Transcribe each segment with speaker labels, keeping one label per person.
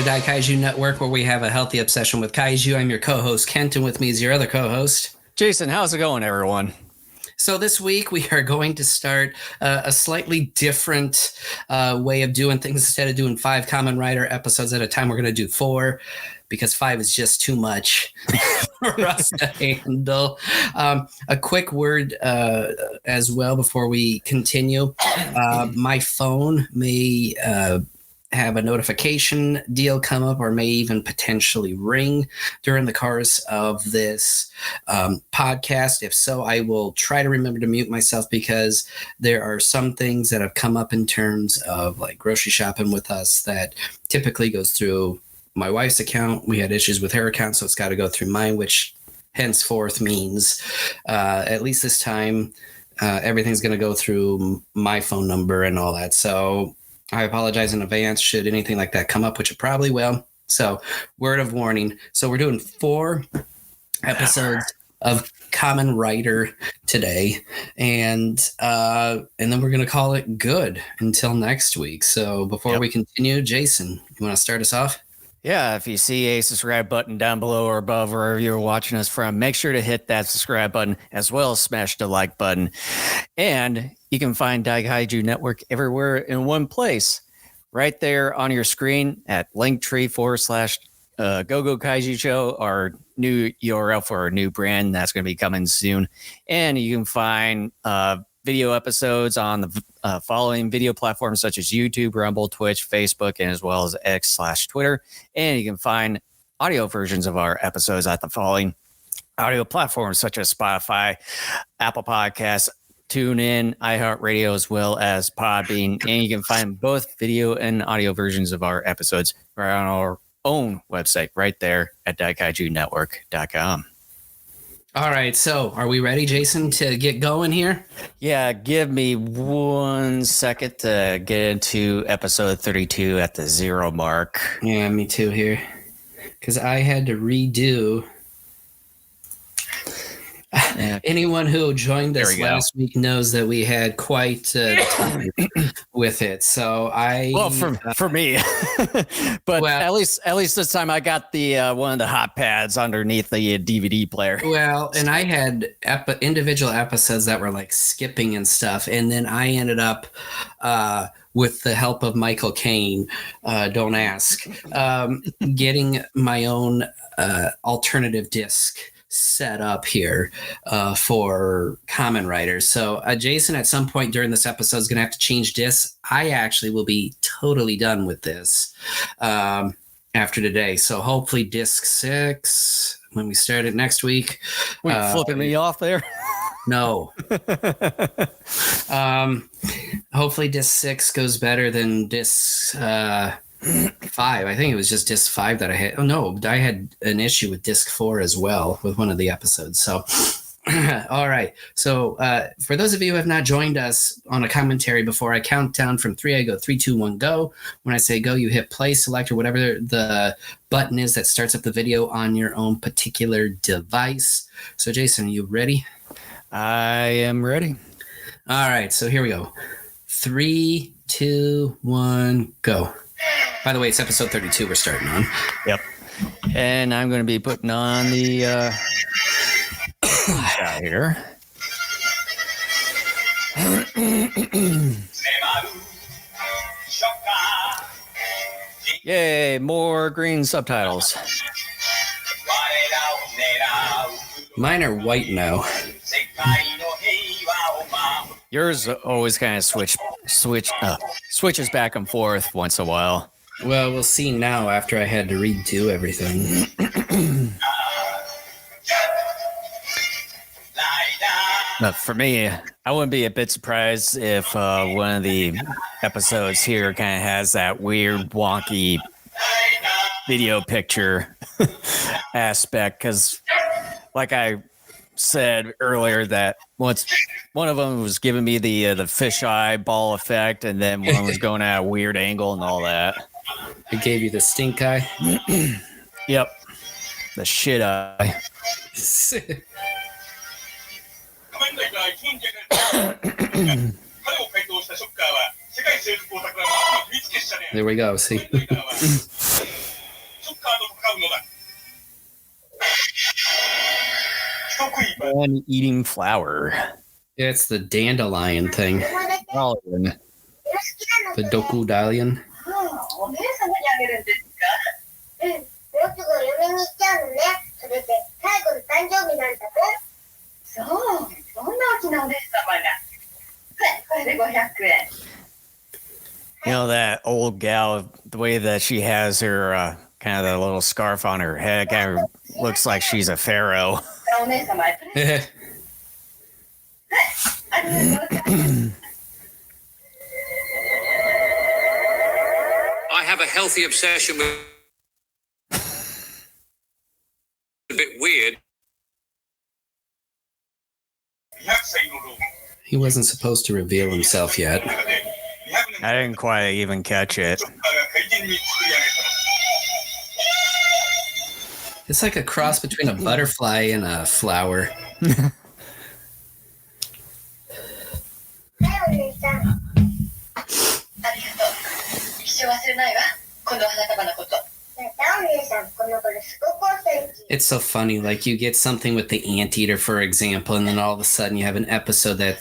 Speaker 1: Daikaiju Network, where we have a healthy obsession with kaiju. I'm your co-host, Kent, and with me is your other co-host,
Speaker 2: Jason. How's it going, everyone?
Speaker 1: So this week we are going to start a slightly different way of doing things. Instead of doing 5 Kamen Rider episodes at a time, we're going to do 4 because 5 is just too much for us to handle. A quick word as well before we continue. My phone may have a notification deal come up or may even potentially ring during the course of this podcast. If so, I will try to remember to mute myself because there are some things that have come up in terms of like grocery shopping with us that typically goes through my wife's account. We had issues with her account, so it's got to go through mine, which henceforth means at least this time everything's going to go through my phone number and all that. So I apologize in advance should anything like that come up, which it probably will. So word of warning. So we're doing 4 episodes of Kamen Rider today, and then we're going to call it good until next week. So before we continue, Jason, you want to start us off?
Speaker 2: Yeah, if you see a subscribe button down below or above wherever you're watching us from, make sure to hit that subscribe button as well as smash the like button. And you can find Daikaiju Network everywhere in one place, right there on your screen at linktree/GoGo Kaiju Show, our new URL for our new brand that's going to be coming soon. And you can find video episodes on the following video platforms such as YouTube, Rumble, Twitch, Facebook, and as well as X/Twitter. And you can find audio versions of our episodes at the following audio platforms such as Spotify, Apple Podcasts, TuneIn, iHeartRadio, as well as Podbean. And you can find both video and audio versions of our episodes right on our own website right there at DaikaijuNetwork.com.
Speaker 1: All right, so are we ready, Jason, to get going here?
Speaker 2: Yeah, give me 1 second to get into episode 32 at the 0 mark.
Speaker 1: Yeah, me too here. Because I had to redo. Anyone who joined us last week knows that we had quite time with it. So
Speaker 2: for me, but at least this time I got the one of the hot pads underneath the DVD player.
Speaker 1: Well, and I had individual episodes that were like skipping and stuff, and then I ended up with the help of Michael Caine, don't ask, getting my own alternative disc set up here for Kamen Rider. So Jason, at some point during this episode, is going to have to change discs. I actually will be totally done with this after today. So hopefully disc 6, when we start it next week.
Speaker 2: Flipping me off there?
Speaker 1: No. Hopefully disc 6 goes better than disc 5. I think it was just disc 5 that I had. Oh no, I had an issue with disc 4 as well with one of the episodes. So all right, so for those of you who have not joined us on a commentary before, I count down from 3. I go 3, 2, 1, go. When I say go, you hit play, select, or whatever the button is that starts up the video on your own particular device. So Jason, are you ready?
Speaker 2: I am ready.
Speaker 1: All right, so here we go. 3, 2, 1, go. By the way, it's episode 32 we're starting on.
Speaker 2: Yep. And I'm going to be putting on the out here. Yay, more green subtitles.
Speaker 1: Mine are white now.
Speaker 2: Yours always kind of switches back and forth once in a while.
Speaker 1: Well, we'll see now after I had to redo everything.
Speaker 2: But for me, I wouldn't be a bit surprised if one of the episodes here kind of has that weird, wonky video picture aspect. Because, like I said earlier, that once one of them was giving me the fisheye ball effect, and then one was going at a weird angle and all that.
Speaker 1: It gave you the stink eye?
Speaker 2: Yep. The shit eye.
Speaker 1: There we go. See?
Speaker 2: man eating flower.
Speaker 1: It's the dandelion thing.
Speaker 2: Oh,
Speaker 1: The dokudalion.
Speaker 3: お姉様にあげるんですか？うん、もうすぐ嫁に行っちゃうのね。それで最後の誕生日なんだもん。そう、そんな大きなお姉様が。これで500円。
Speaker 2: You know that old gal, the way that she has her kind of the little scarf on her head, kind of looks like she's a pharaoh.
Speaker 3: お姉様へ。ありがとうございます。
Speaker 4: I have a healthy obsession with a bit weird.
Speaker 1: He wasn't supposed to reveal himself yet.
Speaker 2: I didn't quite even catch it.
Speaker 1: It's like a cross between a butterfly and a flower.
Speaker 3: はい、お姉さん。ありがとう。一生忘れないわ。この花束のこと。またお姉さん、この頃すごく遅い。
Speaker 1: It's so funny. Like you get something with the anteater, for example, and then all of a sudden you have an episode that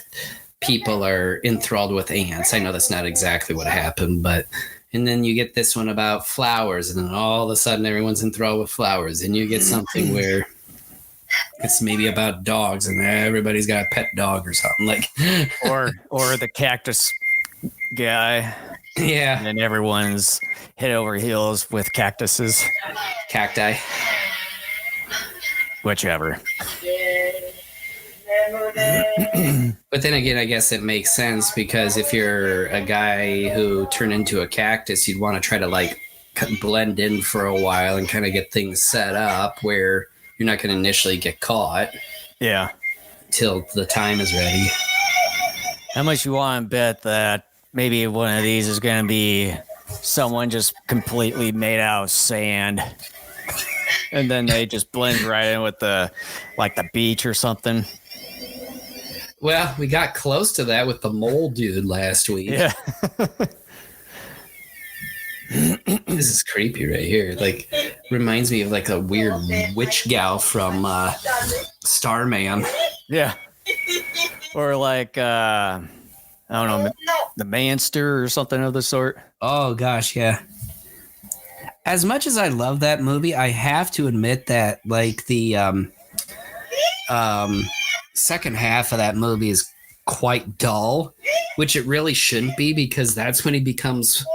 Speaker 1: people are enthralled with ants. I know that's not exactly what happened, but and then you get this one about flowers, and then all of a sudden everyone's enthralled with flowers, and you get something where it's maybe about dogs, and everybody's got a pet dog or something like.
Speaker 2: or the cactus guy.
Speaker 1: Yeah,
Speaker 2: And everyone's head over heels with cactuses.
Speaker 1: cacti.
Speaker 2: Whichever.
Speaker 1: But then again, I guess it makes sense because if you're a guy who turned into a cactus, you'd want to try to like blend in for a while and kind of get things set up where you're not going to initially get caught
Speaker 2: Yeah.
Speaker 1: till the time is ready.
Speaker 2: How much you want to bet that maybe one of these is going to be someone just completely made out of sand, and then they just blend right in with the beach or something?
Speaker 1: Well, we got close to that with the mole dude last week.
Speaker 2: Yeah.
Speaker 1: This is creepy right here. Like, reminds me of like a weird witch gal from Starman.
Speaker 2: Yeah. Or like I don't know, the Manster or something of the sort.
Speaker 1: Oh gosh, yeah. As much as I love that movie, I have to admit that like the second half of that movie is quite dull, which it really shouldn't be because that's when he becomes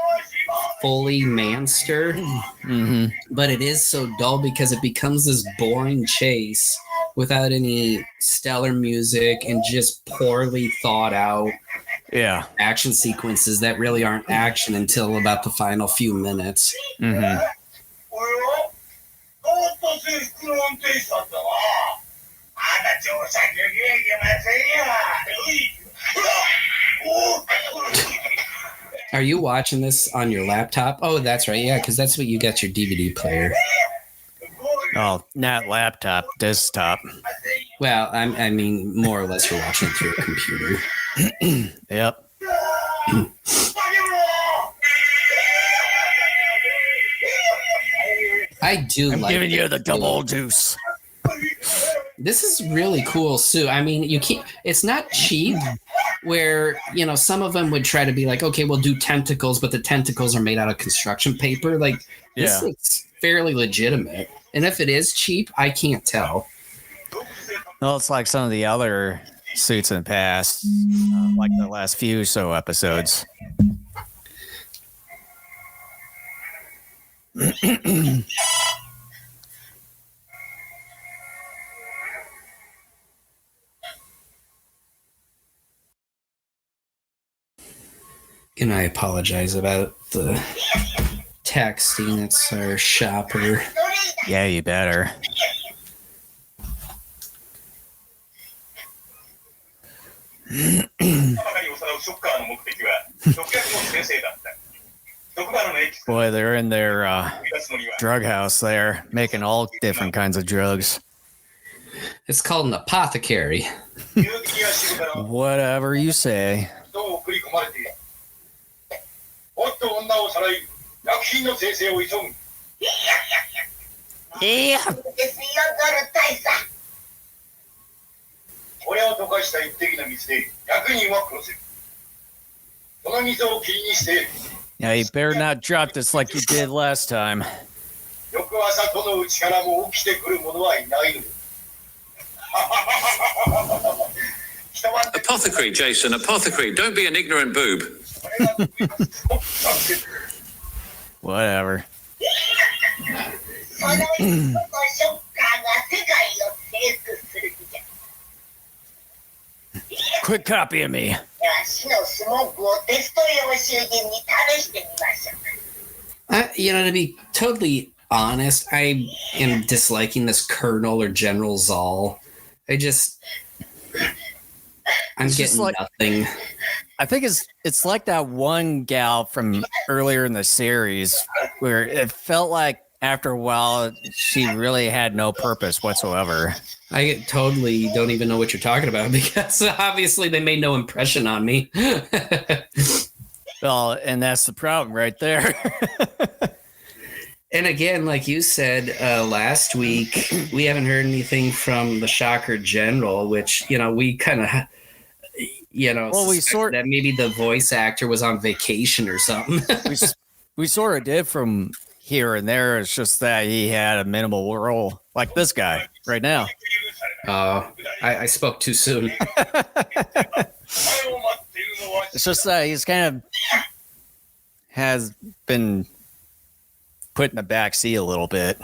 Speaker 1: fully Manster.
Speaker 2: Mm-hmm.
Speaker 1: But it is so dull because it becomes this boring chase without any stellar music and just poorly thought out
Speaker 2: Yeah.
Speaker 1: action sequences that really aren't action until about the final few minutes.
Speaker 2: Mm-hmm.
Speaker 3: あなた乗車できませんよ。
Speaker 1: Are you watching this on your laptop? Oh, that's right. Yeah, because that's what you got your DVD player.
Speaker 2: Oh, not laptop, desktop.
Speaker 1: Well, I mean, more or less you're watching it through a computer.
Speaker 2: Yep.
Speaker 1: I do
Speaker 2: I'm
Speaker 1: like
Speaker 2: giving
Speaker 1: it.
Speaker 2: you the double juice.
Speaker 1: This is really cool, Sue. I mean, you can't. It's not cheap. Where some of them would try to be like, okay, we'll do tentacles, but the tentacles are made out of construction paper. Like this
Speaker 2: Yeah.
Speaker 1: looks fairly legitimate. And if it is cheap, I can't tell.
Speaker 2: Well, it's like some of the other suits in the past, like the last few or so episodes.
Speaker 1: And I apologize about the texting. It's our shopper.
Speaker 2: Yeah, you better. Boy, they're in their drug house there, making all different kinds of drugs.
Speaker 1: It's called an apothecary.
Speaker 2: Whatever you say.
Speaker 5: もっと女をさらい、薬品の生成を急ぐ。
Speaker 2: Yeah.
Speaker 3: ですよ、ドル大佐。
Speaker 5: これを溶かした一滴の水で100人は殺せる。その水を霧にして、
Speaker 2: Yeah, you better not drop this like you did last time.
Speaker 5: 翌朝どのうちからも起きてくる者はいないのだ。
Speaker 4: Apothecary, Jason, apothecary. Don't be an ignorant boob.
Speaker 2: Whatever.
Speaker 3: その一個のショッカーが世界を征服する気じゃ。
Speaker 2: Quit copying me.
Speaker 3: では死のスモークをテスト用囚人に試してみましょう。
Speaker 1: To be totally honest, I am disliking this Colonel or General Zal. I'm
Speaker 2: It's just
Speaker 1: getting
Speaker 2: like-
Speaker 1: nothing.
Speaker 2: I think it's like that one gal from earlier in the series where it felt like after a while she really had no purpose whatsoever.
Speaker 1: I totally don't even know what you're talking about because obviously they made no impression on me.
Speaker 2: Well, and that's the problem right there.
Speaker 1: And again, like you said last week, we haven't heard anything from the Shocker General, which, we kind of,
Speaker 2: Well, we
Speaker 1: suspect that maybe the voice actor was on vacation or something.
Speaker 2: we sort of did from here and there. It's just that he had a minimal role, like this guy right now.
Speaker 1: I spoke too soon.
Speaker 2: It's just that he's kind of has been put in the back seat a little bit.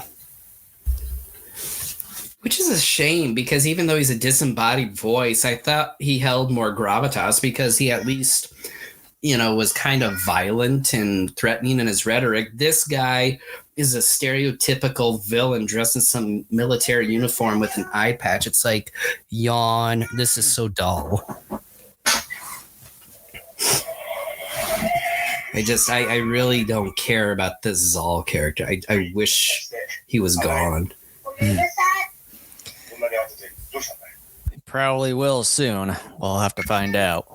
Speaker 1: Which is a shame because even though he's a disembodied voice, I thought he held more gravitas because he at least, was kind of violent and threatening in his rhetoric. This guy is a stereotypical villain dressed in some military uniform with an eye patch. It's like, yawn, this is so dull. I really don't care about this Zal character. I wish he was gone.
Speaker 3: ごめんなさい。
Speaker 2: Probably will soon. We'll have to find out.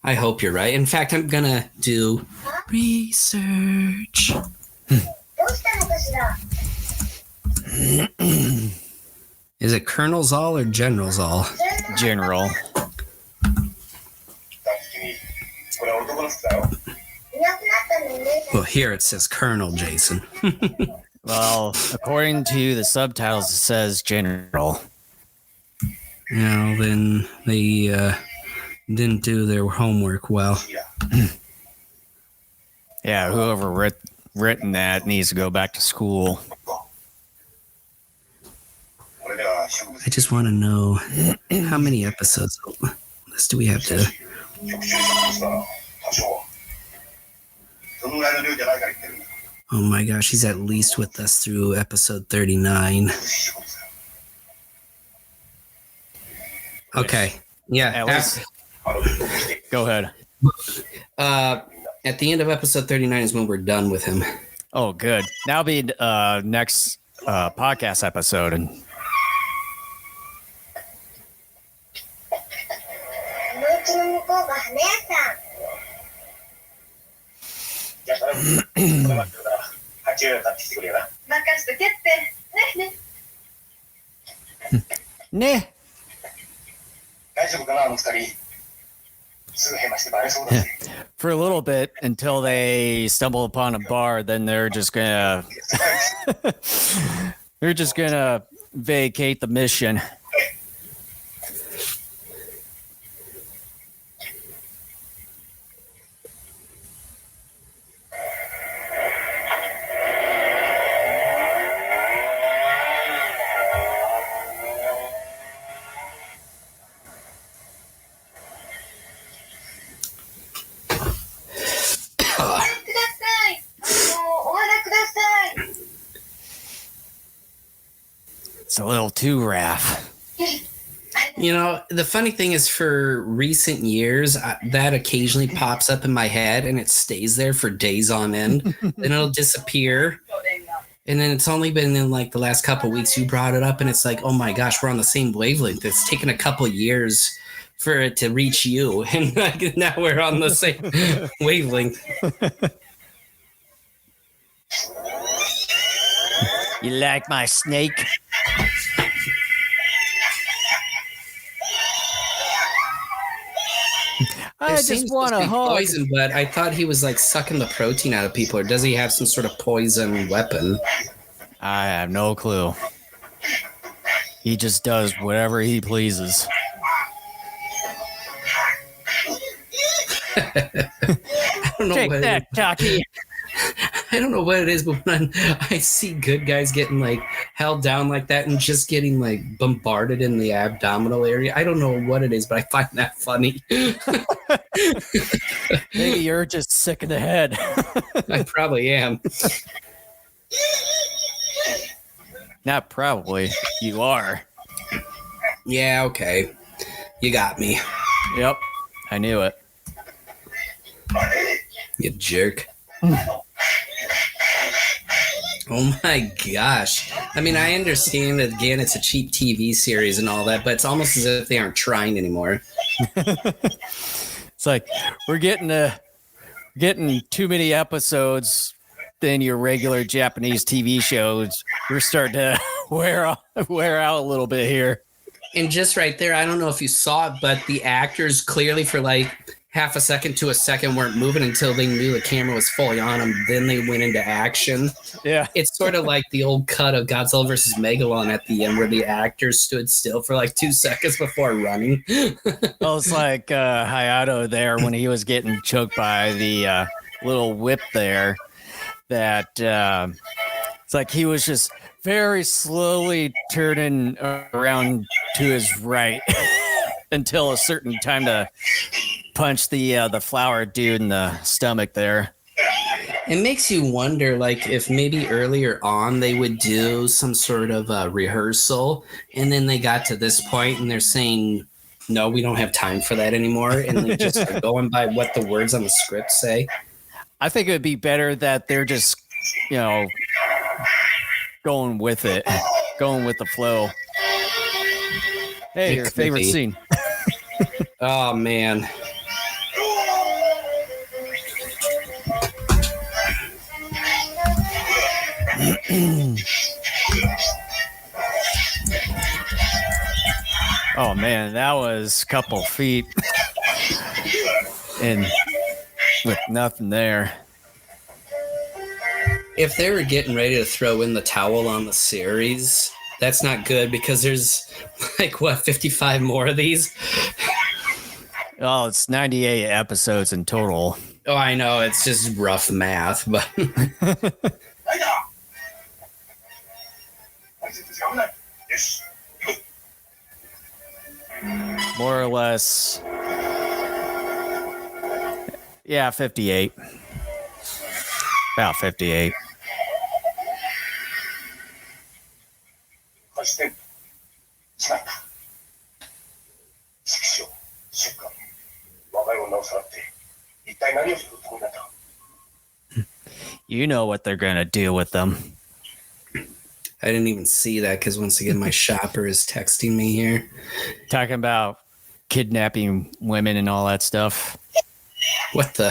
Speaker 1: I hope you're right. In fact, I'm gonna do research.
Speaker 3: どうしたのかしら。
Speaker 1: Is it Colonel Zal or General Zal?
Speaker 2: General.
Speaker 5: これは男の服だよ。
Speaker 3: いなくなったのね。
Speaker 1: Well, here it says Colonel Jason.
Speaker 2: Well, according to the subtitles, it says General.
Speaker 1: Well, then they didn't do their homework well.
Speaker 2: Yeah, whoever written that needs to go back to school.
Speaker 5: これでは植物
Speaker 1: I just want to know how many episodes do we have to?
Speaker 5: 局長さんですが多少はそのぐらいの量じゃないから言ってるんだ。
Speaker 1: Oh my gosh, he's at least with us through episode 39.
Speaker 5: 植物だよ。
Speaker 1: Okay, yeah.
Speaker 2: At least, go ahead.
Speaker 1: At the end of episode 39 is when we're done with him.
Speaker 2: Oh, good. That'll be next podcast episode. And
Speaker 3: あのうちの向こうが花屋さん。
Speaker 5: じゃあ頼む。これ待ってるから鉢植えを買ってきてくれよな。
Speaker 3: 任しとけって。ねね。
Speaker 2: Nah.
Speaker 5: 大丈夫かなあの二人。すぐヘマしてバレそうだぜ。
Speaker 2: For a little bit until they stumble upon a bar, then they're just gonna vacate the mission. It's a little too rough.
Speaker 1: The funny thing is for recent years, that occasionally pops up in my head and it stays there for days on end. Then it'll disappear. And then it's only been in like the last couple of weeks you brought it up and it's like, oh my gosh, we're on the same wavelength. It's taken a couple of years for it to reach you. And like, now we're on the same wavelength.
Speaker 2: You like my snake? I just want a hug.
Speaker 1: Poison, but I thought he was like sucking the protein out of people, or does he have some sort of poison weapon?
Speaker 2: I have no clue. He just does whatever he pleases.
Speaker 1: I don't know
Speaker 2: Take
Speaker 1: what
Speaker 2: that, Taki.
Speaker 1: I don't know what it is, but when I see good guys getting like held down like that and just getting like bombarded in the abdominal area, I don't know what it is, but I find that funny.
Speaker 2: Maybe you're just sick in the head.
Speaker 1: I probably am.
Speaker 2: Not probably. You are.
Speaker 1: Yeah, okay. You got me.
Speaker 2: Yep. I knew it.
Speaker 1: You jerk. Oh my gosh. I mean, I understand that, again, it's a cheap TV series and all that, but it's almost as if they aren't trying anymore.
Speaker 2: It's like we're getting too many episodes than your regular Japanese TV shows. We're starting to wear out a little bit here.
Speaker 1: And just right there, I don't know if you saw it, but the actors clearly for like half a second to a second weren't moving until they knew the camera was fully on them. Then they went into action.
Speaker 2: Yeah.
Speaker 1: It's sort of like the old cut of Godzilla versus Megalon at the end where the actors stood still for like 2 seconds before running.
Speaker 2: Well, it's like Hayato there when he was getting choked by the little whip there. That it's like he was just very slowly turning around to his right until a certain time to punch the flower dude in the stomach there.
Speaker 1: It makes you wonder, like, if maybe earlier on they would do some sort of rehearsal, and then they got to this point and they're saying, no, we don't have time for that anymore, and they just are going by what the words on the script say.
Speaker 2: I think it would be better that they're just, going with it, going with the flow. Hey,
Speaker 1: It
Speaker 2: your
Speaker 1: could
Speaker 2: favorite
Speaker 1: be.
Speaker 2: scene.
Speaker 1: Oh, man.
Speaker 2: Oh man, that was a couple feet and with nothing there.
Speaker 1: If they were getting ready to throw in the towel on the series, that's not good because there's like, 55 more of these?
Speaker 2: Oh, it's 98 episodes in total.
Speaker 1: Oh, I know. It's just rough math, but
Speaker 2: more or less. Yeah, 58. About 58.
Speaker 5: 貸してスナップ畜生出荷若い女をさらって一体何をするつもりだった
Speaker 2: You know what they're gonna do with them.
Speaker 1: I didn't even see that because once again, my shopper is texting me here.
Speaker 2: Talking about kidnapping women and all that stuff.
Speaker 1: What the?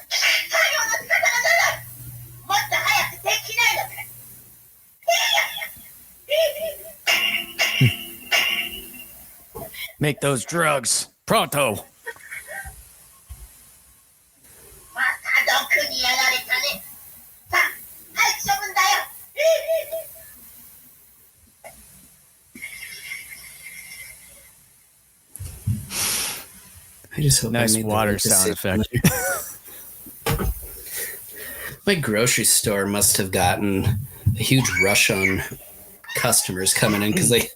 Speaker 3: 作業の仕方がならもっと早くできないのか
Speaker 2: Make those drugs pronto.
Speaker 3: また毒にやられたねさあ廃棄処分だよ
Speaker 1: I just hope
Speaker 2: Nice
Speaker 1: I made the
Speaker 2: water
Speaker 1: right
Speaker 2: sound
Speaker 1: decision there. My grocery store must have gotten a huge rush on customers coming in because they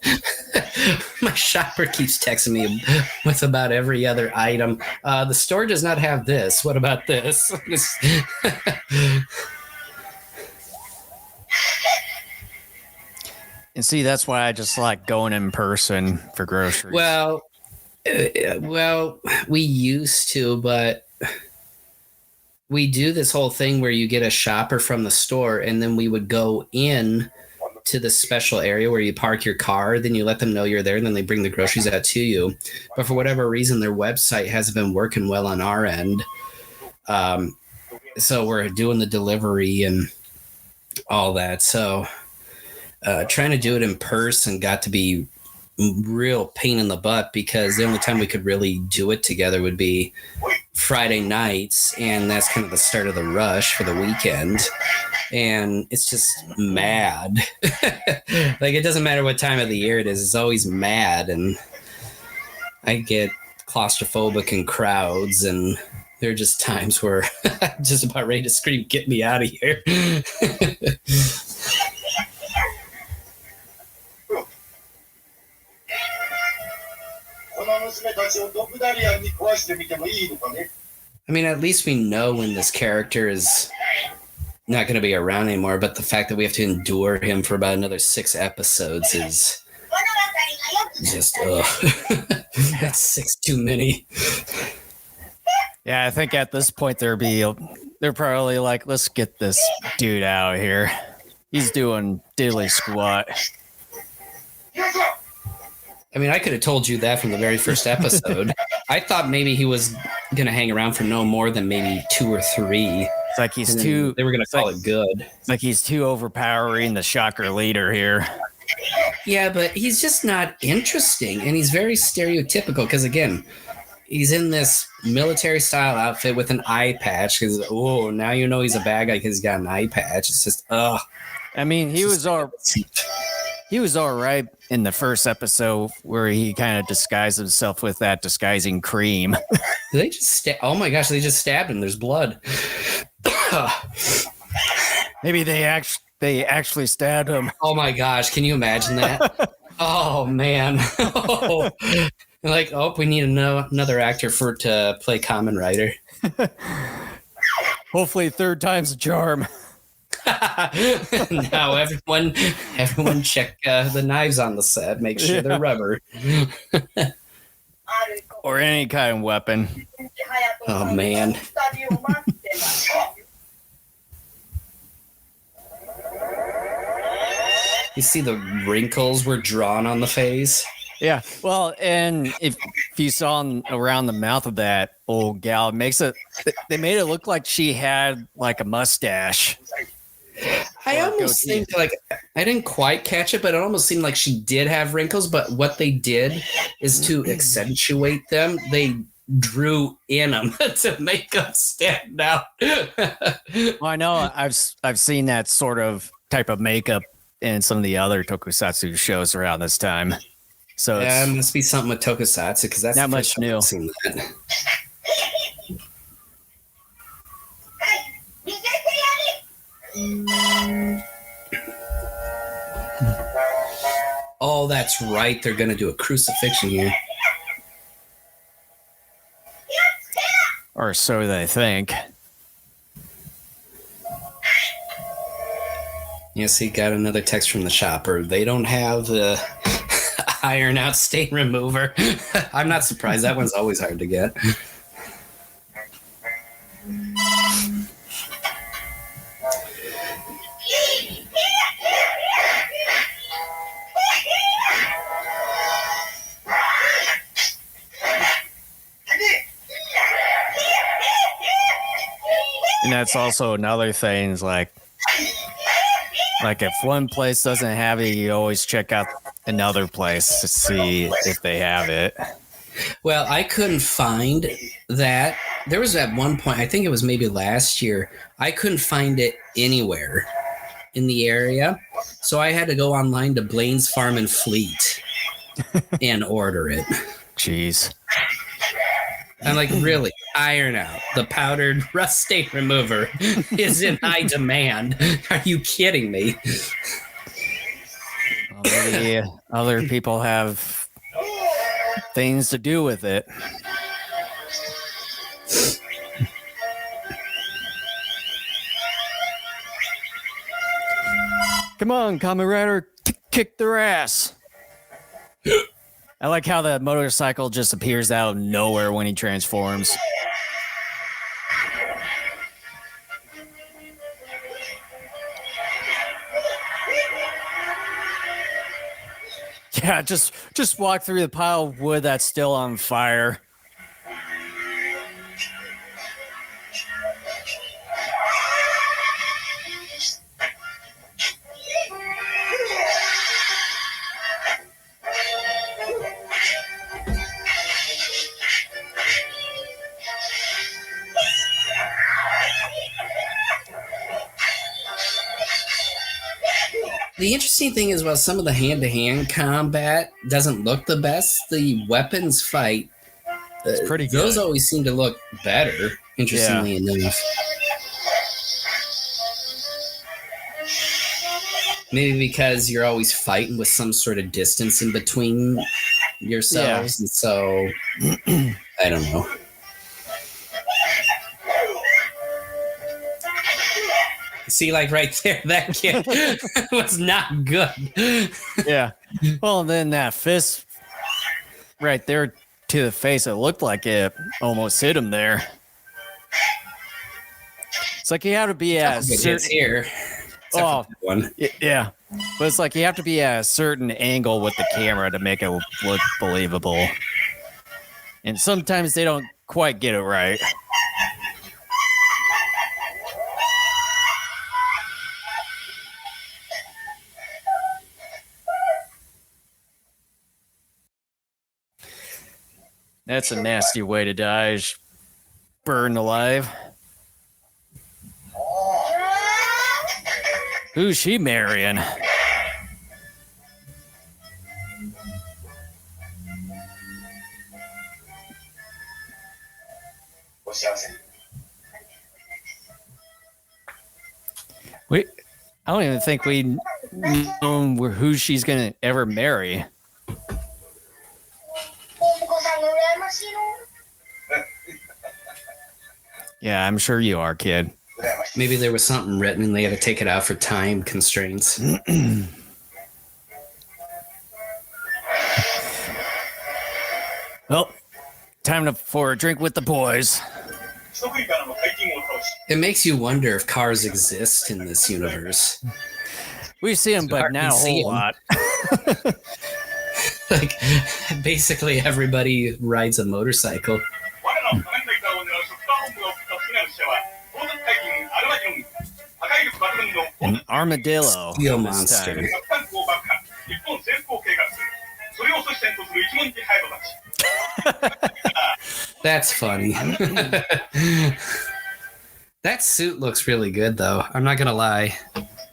Speaker 1: my shopper keeps texting me with about every other item. The store does not have this. What about this?
Speaker 2: And see, that's why I just like going in person for groceries.
Speaker 1: Well, we used to, but we do this whole thing where you get a shopper from the store and then we would go in to the special area where you park your car, then you let them know you're there, and then they bring the groceries out to you. But for whatever reason, their website hasn't been working well on our end. So we're doing the delivery and all that. So trying to do it in person got to be real pain in the butt because the only time we could really do it together would be Friday nights, and that's kind of the start of the rush for the weekend. And it's just mad. Like, it doesn't matter what time of the year it is, it's always mad. And I get claustrophobic in crowds, and there are just times where I'm just about ready to scream, "Get me out of here."
Speaker 5: この娘たちをドクダリアンに壊してみてもいいのかね。
Speaker 1: I mean, at least we know when this character is not going to be around anymore, but the fact that we have to endure him for about another 6 episodes is just, that's 6 too many.
Speaker 2: Yeah, I think at this point they're probably like, let's get this dude out here. He's doing diddly squat.
Speaker 1: I mean, I could have told you that from the very first episode. I thought maybe he was going to hang around for no more than maybe 2 or 3.
Speaker 2: It's like he's
Speaker 1: And then
Speaker 2: too.
Speaker 1: They were going to call it good.
Speaker 2: It's like he's too overpowering, the shocker leader here.
Speaker 1: Yeah, but he's just not interesting, and he's very stereotypical because, again, he's in this military-style outfit with an eye patch because, oh, now you know he's a bad guy because he's got an eye patch. It's just, ugh.
Speaker 2: I mean, he was all right in the first episode where he kind of disguised himself with that disguising cream.
Speaker 1: They just oh my gosh, they just stabbed him. There's blood.
Speaker 2: Maybe they actually stabbed him.
Speaker 1: Oh my gosh, can you imagine that? Oh man. Oh. Like, oh, we need another actor to play Kamen Rider.
Speaker 2: Hopefully, 3rd time's a charm.
Speaker 1: Now everyone check the knives on the set. Make sure they're rubber.
Speaker 2: Or any kind of weapon.
Speaker 1: Oh man. You see the wrinkles were drawn on the face?
Speaker 2: Yeah. Well, and if you saw around the mouth of that old gal, they made it look like she had like a mustache.
Speaker 1: I almost think like I didn't quite catch it, but it almost seemed like she did have wrinkles. But what they did is to accentuate them. They drew in them to make them stand out.
Speaker 2: Well, I know I've seen that sort of type of makeup in some of the other tokusatsu shows around this time. So
Speaker 1: yeah, it must be something with tokusatsu because that's
Speaker 2: not
Speaker 1: the
Speaker 2: much
Speaker 1: first time
Speaker 2: new.
Speaker 1: I've seen that. Oh, that's right. They're going to do a crucifixion here.
Speaker 2: Or so they think.
Speaker 1: Yes, he got another text from the shopper. They don't have the iron out stain remover. I'm not surprised. That one's always hard to get.
Speaker 2: And that's also another thing is like if one place doesn't have it, you always check out another place to see if they have it.
Speaker 1: Well, I couldn't find that. There was at one point, I think it was maybe last year, I couldn't find it anywhere in the area. So I had to go online to Blaine's Farm and Fleet and order it.
Speaker 2: Jeez.
Speaker 1: I'm like, really? Iron out. The powdered rust stain remover is in high demand. Are you kidding me?
Speaker 2: Well, maybe other people have things to do with it. Come on, Kamen Rider, kick their ass. I like how the motorcycle just appears out of nowhere when he transforms. Yeah, just walk through the pile of wood that's still on fire.
Speaker 1: The interesting thing is, while some of the hand-to-hand combat doesn't look the best, the weapons fight,
Speaker 2: It's pretty
Speaker 1: those
Speaker 2: good.
Speaker 1: always seem to look better, interestingly enough. Maybe because you're always fighting with some sort of distance in between yourselves, and so, I don't know. See, like right there, that kid was not good.
Speaker 2: Yeah. Well, then that fist right there to the face, it looked like it almost hit him there. It's like you have to be at a certain
Speaker 1: here. One.
Speaker 2: Yeah. But it's like you have to be at a certain angle with the camera to make it look believable. And sometimes they don't quite get it right. That's a nasty way to die. Is burned alive. Who's she marrying?
Speaker 5: お幸せに。
Speaker 2: I don't even think we know who she's gonna ever marry.
Speaker 3: お子さんが羨ましいの。
Speaker 2: Yeah, I'm sure you are, kid.
Speaker 1: Maybe there was something written and they had to take it out for time constraints.
Speaker 2: Well, time for a drink with the boys.
Speaker 5: 人食いからの大金を倒し、
Speaker 1: It makes you wonder if cars exist in this universe.
Speaker 2: We see them, but
Speaker 1: hard to
Speaker 2: not a
Speaker 1: see
Speaker 2: whole
Speaker 1: 'em.
Speaker 2: lot.
Speaker 1: Like, basically everybody rides a motorcycle.
Speaker 5: 我らの仮面ライダーを狙うショッカー本部が送った次なる死者は、盗賊怪人アルマジョン、破壊力抜群の
Speaker 2: An armadillo.
Speaker 1: Steel
Speaker 2: this
Speaker 1: monster.
Speaker 2: time.
Speaker 5: 核タンクを爆破、日本征服を計画する。それを阻止せんとする一文字ハイドたち。
Speaker 1: That's funny. That suit looks really good, though. I'm not gonna lie.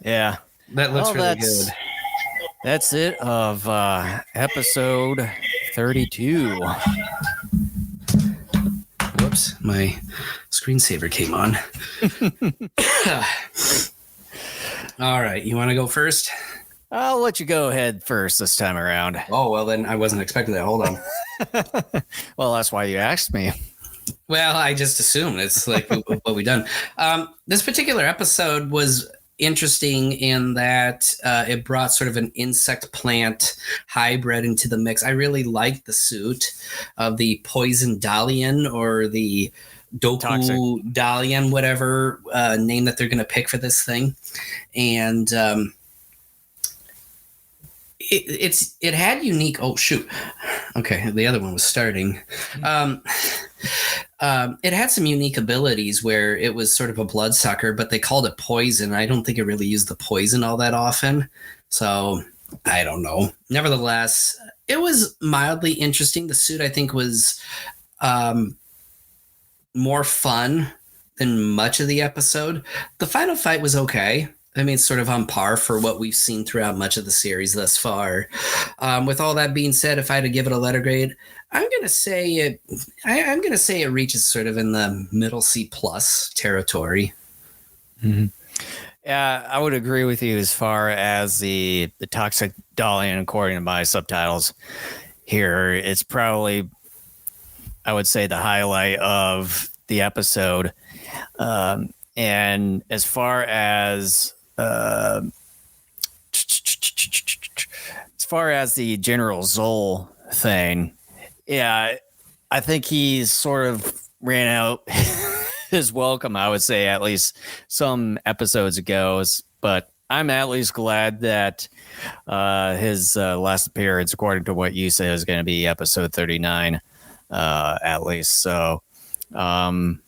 Speaker 2: Yeah.
Speaker 1: That looks
Speaker 2: Well,
Speaker 1: really
Speaker 2: that's-
Speaker 1: good.
Speaker 2: That's it of episode 32.
Speaker 1: Whoops, my screensaver came on. All right, you want to go first?
Speaker 2: I'll let you go ahead first this time around.
Speaker 1: Oh, well, then I wasn't expecting that. Hold on.
Speaker 2: Well, that's why you asked me.
Speaker 1: Well, I just assumed it's like what we done. This particular episode was interesting in that it brought sort of an insect plant hybrid into the mix. I really liked the suit of the poison dalian or the
Speaker 2: Toxic.
Speaker 1: doku dalian, whatever name that they're going to pick for this thing. And it had unique. Oh shoot! Okay, the other one was starting. It had some unique abilities where it was sort of a bloodsucker, but they called it poison. I don't think it really used the poison all that often. So I don't know. Nevertheless, it was mildly interesting. The suit, I think, was more fun than much of the episode. The final fight was okay. I mean, it's sort of on par for what we've seen throughout much of the series thus far. With all that being said, if I had to give it a letter grade, I'm gonna say it. I'm gonna say it reaches sort of in the middle C plus territory.
Speaker 2: Mm-hmm. Yeah, I would agree with you as far as the toxic Dalian, according to my subtitles here. It's probably, I would say, the highlight of the episode. And as far as the General Zoll thing, yeah, I think he sort of ran out his welcome, I would say, at least some episodes ago. But I'm at least glad that his last appearance, according to what you said, is going to be episode 39, at least. So can't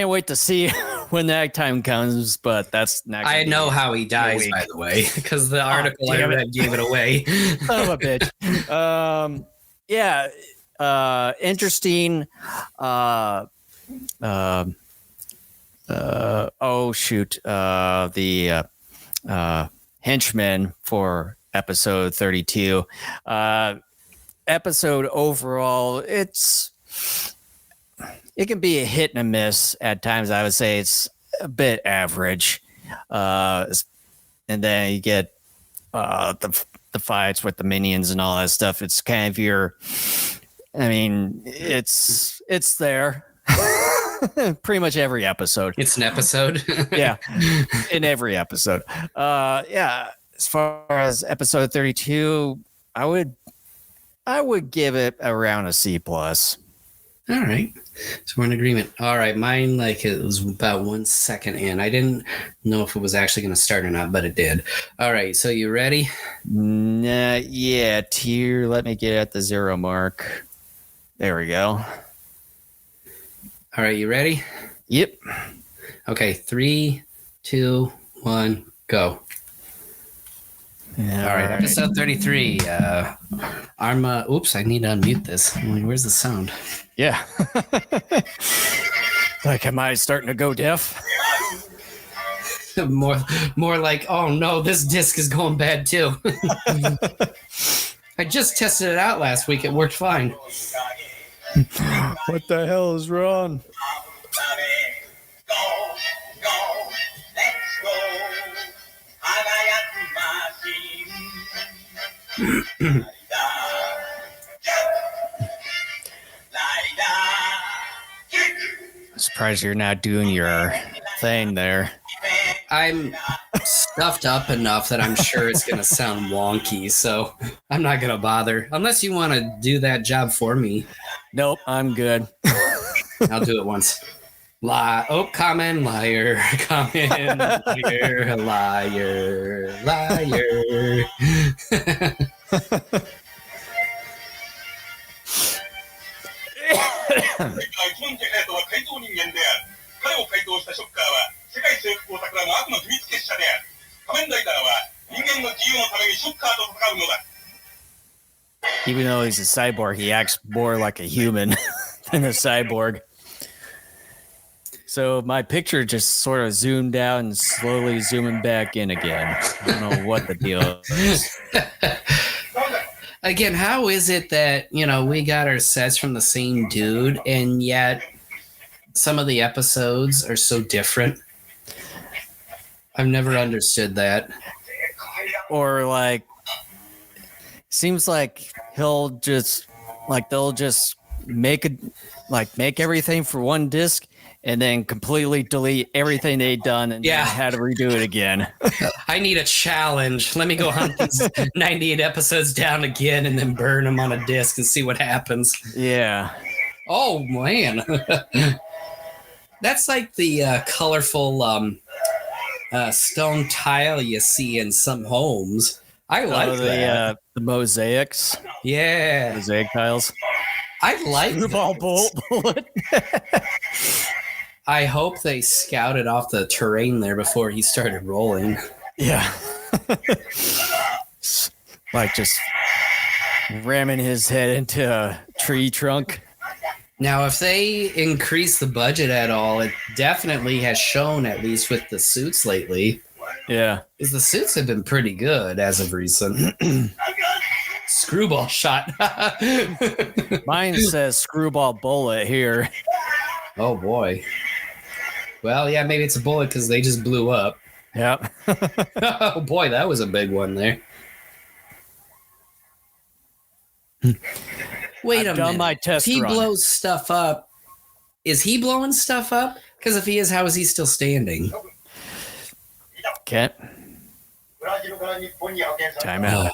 Speaker 2: wait to see when that time comes, but that's not gonna
Speaker 1: I know how he dies,
Speaker 2: week.
Speaker 1: by the way, because the article I
Speaker 2: damn it.
Speaker 1: read gave it away.
Speaker 2: Son of a bitch. Yeah, interesting. Oh shoot. The henchman for episode 32. Episode overall, it can be a hit and a miss at times. I would say it's a bit average. And then you get the fights with the minions and all that stuff. It's kind of it's there. Pretty much every episode.
Speaker 1: It's an episode.
Speaker 2: Yeah, in every episode. Yeah, as far as episode 32, I would give it around a C+.
Speaker 1: All right. So we're in agreement. All right. Mine, it was about 1 second in. I didn't know if it was actually going to start or not, but it did. All right. So you ready?
Speaker 2: Yeah, tier. Let me get at the 0 mark. There we go.
Speaker 1: All right. You ready?
Speaker 2: Yep.
Speaker 1: Okay. 3, 2, 1, go.
Speaker 2: Yeah,
Speaker 1: all right. Episode 33. Arma. Oops. I need to unmute this. Where's the sound?
Speaker 2: Yeah. Am I starting to go deaf?
Speaker 1: more like, oh no, this disc is going bad too. I just tested it out last week. It worked fine.
Speaker 2: What the hell is wrong? I'm surprised you're not doing your thing there.
Speaker 1: I'm stuffed up enough that I'm sure it's going to sound wonky, so I'm not going to bother. Unless you want to do that job for me.
Speaker 2: Nope, I'm good.
Speaker 1: I'll do it once. Kamen liar. Kamen liar. Liar. Liar.
Speaker 5: 基本的なとは改造人間である。彼を改造したショッカーは世界征服を企む悪の秘密結社である。仮面ライダーは人間の自由のためにショッカーと戦うのだ。
Speaker 2: Even though he's a cyborg, he acts more like a human than a cyborg. So my picture just sort of zoomed out and slowly zooming back in again. I don't know what the deal is.
Speaker 1: Again, how is it that, we got our sets from the same dude and yet some of the episodes are so different? I've never understood that.
Speaker 2: Or seems like they'll just make everything for one disc and then completely delete everything they've done and then had to redo it again.
Speaker 1: I need a challenge. Let me go hunt these 98 episodes down again and then burn them on a disc and see what happens.
Speaker 2: Yeah.
Speaker 1: Oh, man. That's like the colorful stone tile you see in some homes. I like that.
Speaker 2: The mosaics.
Speaker 1: Yeah.
Speaker 2: Mosaic tiles.
Speaker 1: I like
Speaker 2: Screwball bullet.
Speaker 1: I hope they scouted off the terrain there before he started rolling.
Speaker 2: Yeah. Just ramming his head into a tree trunk.
Speaker 1: Now, if they increase the budget at all, it definitely has shown, at least with the suits lately.
Speaker 2: Yeah.
Speaker 1: Because the suits have been pretty good as of recent. Screwball shot.
Speaker 2: Mine says screwball bullet here.
Speaker 1: Oh, boy. Well, yeah, maybe it's a bullet because they just blew up.
Speaker 2: Yep.
Speaker 1: Oh, boy, that was a big one there. Wait a minute.
Speaker 2: My test
Speaker 1: if he
Speaker 2: run.
Speaker 1: blows stuff up, is he blowing stuff up? Because if he is, how is he still standing?
Speaker 2: Kent. Time out.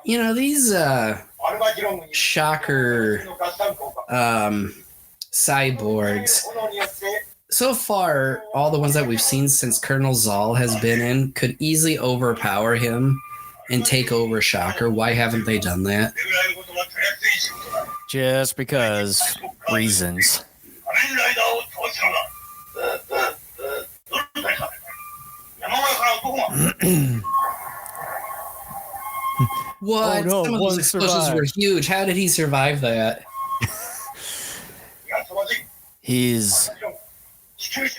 Speaker 1: These shocker cyborgs, so far, all the ones that we've seen since Colonel Zal has been in could easily overpower him and take over Shocker. Why haven't they done that?
Speaker 2: Just because reasons.
Speaker 1: What?
Speaker 2: Oh, no,
Speaker 1: some of those explosions were huge. How did he survive that?
Speaker 2: He's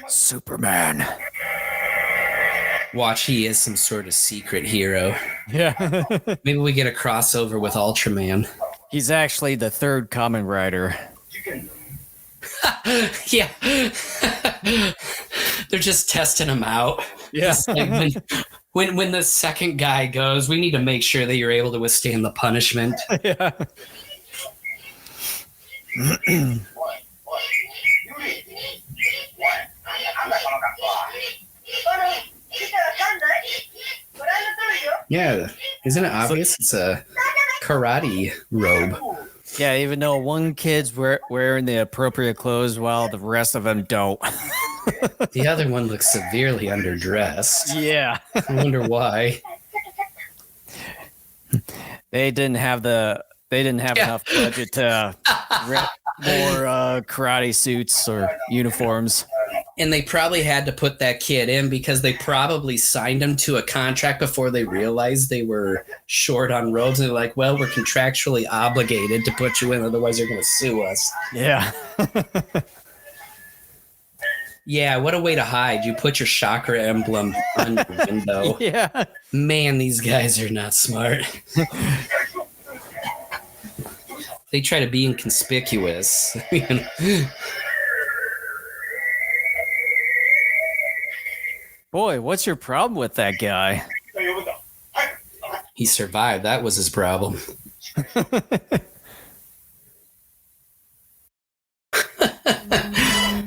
Speaker 2: Superman.
Speaker 1: Watch, he is some sort of secret hero.
Speaker 2: Yeah.
Speaker 1: Maybe we get a crossover with Ultraman.
Speaker 2: He's actually the third Kamen Rider.
Speaker 1: Yeah. They're just testing him out.
Speaker 2: Yeah.
Speaker 1: Like when the second guy goes, we need to make sure that you're able to withstand the punishment.
Speaker 2: Yeah.
Speaker 1: Yeah, isn't it obvious? It's a karate robe.
Speaker 2: Yeah, even though one kid's wearing the appropriate clothes while the rest of them don't.
Speaker 1: The other one looks severely underdressed.
Speaker 2: Yeah.
Speaker 1: I wonder why.
Speaker 2: They didn't have enough budget to rent more karate suits or uniforms.
Speaker 1: And they probably had to put that kid in because they probably signed him to a contract before they realized they were short on robes. And they're like, well, we're contractually obligated to put you in, otherwise they're going to sue us.
Speaker 2: Yeah.
Speaker 1: Yeah, what a way to hide. You put your chakra emblem on your window.
Speaker 2: Yeah.
Speaker 1: Man, these guys are not smart. They try to be inconspicuous.
Speaker 2: Boy, what's your problem with that guy?
Speaker 1: He survived. That was his problem.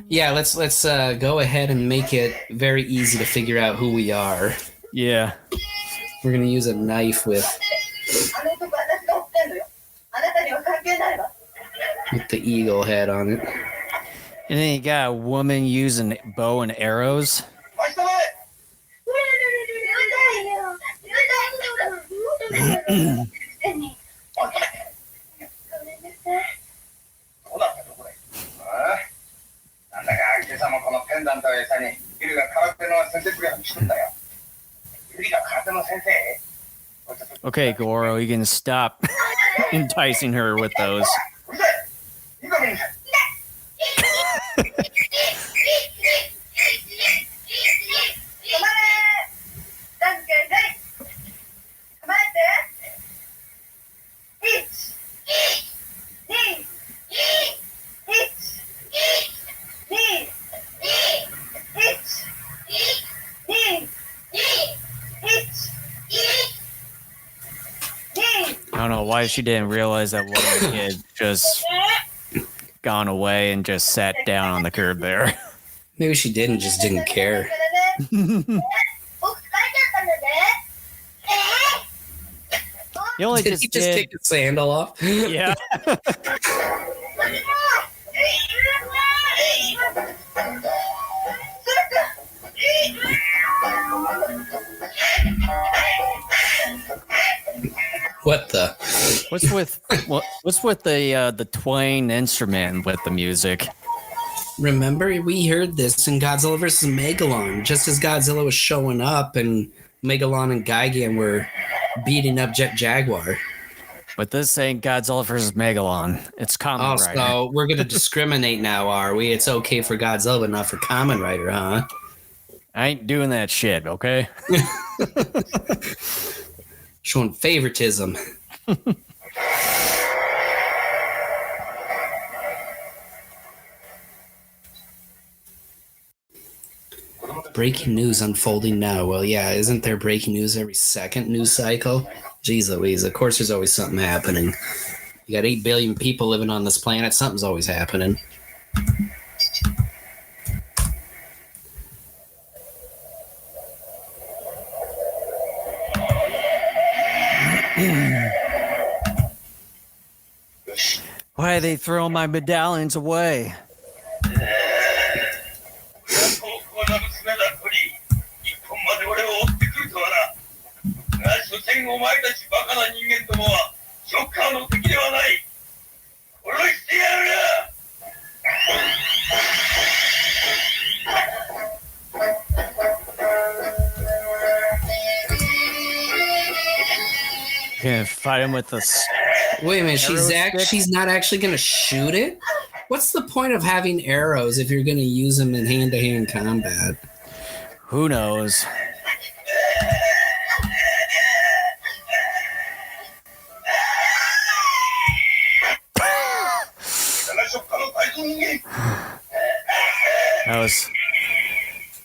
Speaker 1: Yeah, let's go ahead and make it very easy to figure out who we are.
Speaker 2: Yeah.
Speaker 1: We're gonna use a knife with the eagle head on it.
Speaker 2: And then you got a woman using bow and arrows. Okay, Goro, you can stop enticing her with those. I don't know why she didn't realize that one kid just gone away and just sat down on the curb there.
Speaker 1: Maybe she didn't, just didn't care.
Speaker 2: You only
Speaker 1: Did he just take his sandal off?
Speaker 2: Yeah.
Speaker 1: What the?
Speaker 2: What's with the Twain instrument with the music?
Speaker 1: Remember, we heard this in Godzilla vs. Megalon, just as Godzilla was showing up and Megalon and Gigan were beating up Jet Jaguar.
Speaker 2: But this ain't Godzilla vs. Megalon. It's Kamen Rider.
Speaker 1: So we're going to discriminate now, are we? It's okay for Godzilla, but not for Kamen Rider, huh?
Speaker 2: I ain't doing that shit, okay?
Speaker 1: Showing favoritism. Breaking news unfolding now. Well, yeah, isn't there breaking news every second news cycle? Jeez Louise, of course there's always something happening. You got 8 billion people living on this planet, something's always happening.
Speaker 2: Why are they throwing my medallions away? Gonna fight him with this.
Speaker 1: Wait a minute,
Speaker 2: Arrow stick?
Speaker 1: she's not actually gonna shoot it? What's the point of having arrows if you're going to use them in hand-to-hand combat?
Speaker 2: Who knows? That was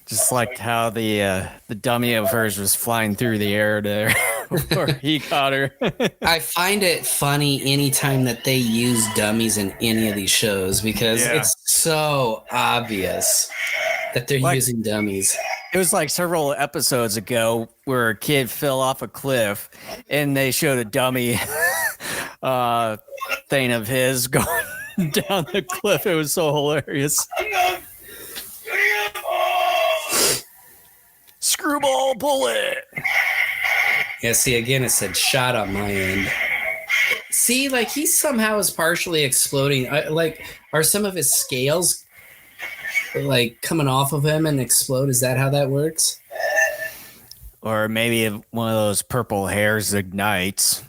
Speaker 2: just like how the dummy of hers was flying through the air there before he caught her.
Speaker 1: I find it funny anytime that they use dummies in any of these shows because it's so obvious that they're using dummies.
Speaker 2: It was like several episodes ago where a kid fell off a cliff and they showed a dummy thing of his going down the cliff. It was so hilarious. Screwball bullet.
Speaker 1: Yeah, see, again, it said shot on my end. See, like, he somehow is partially exploding. Are some of his scales, like, coming off of him and explode? Is that how that works?
Speaker 2: Or maybe one of those purple hairs ignites.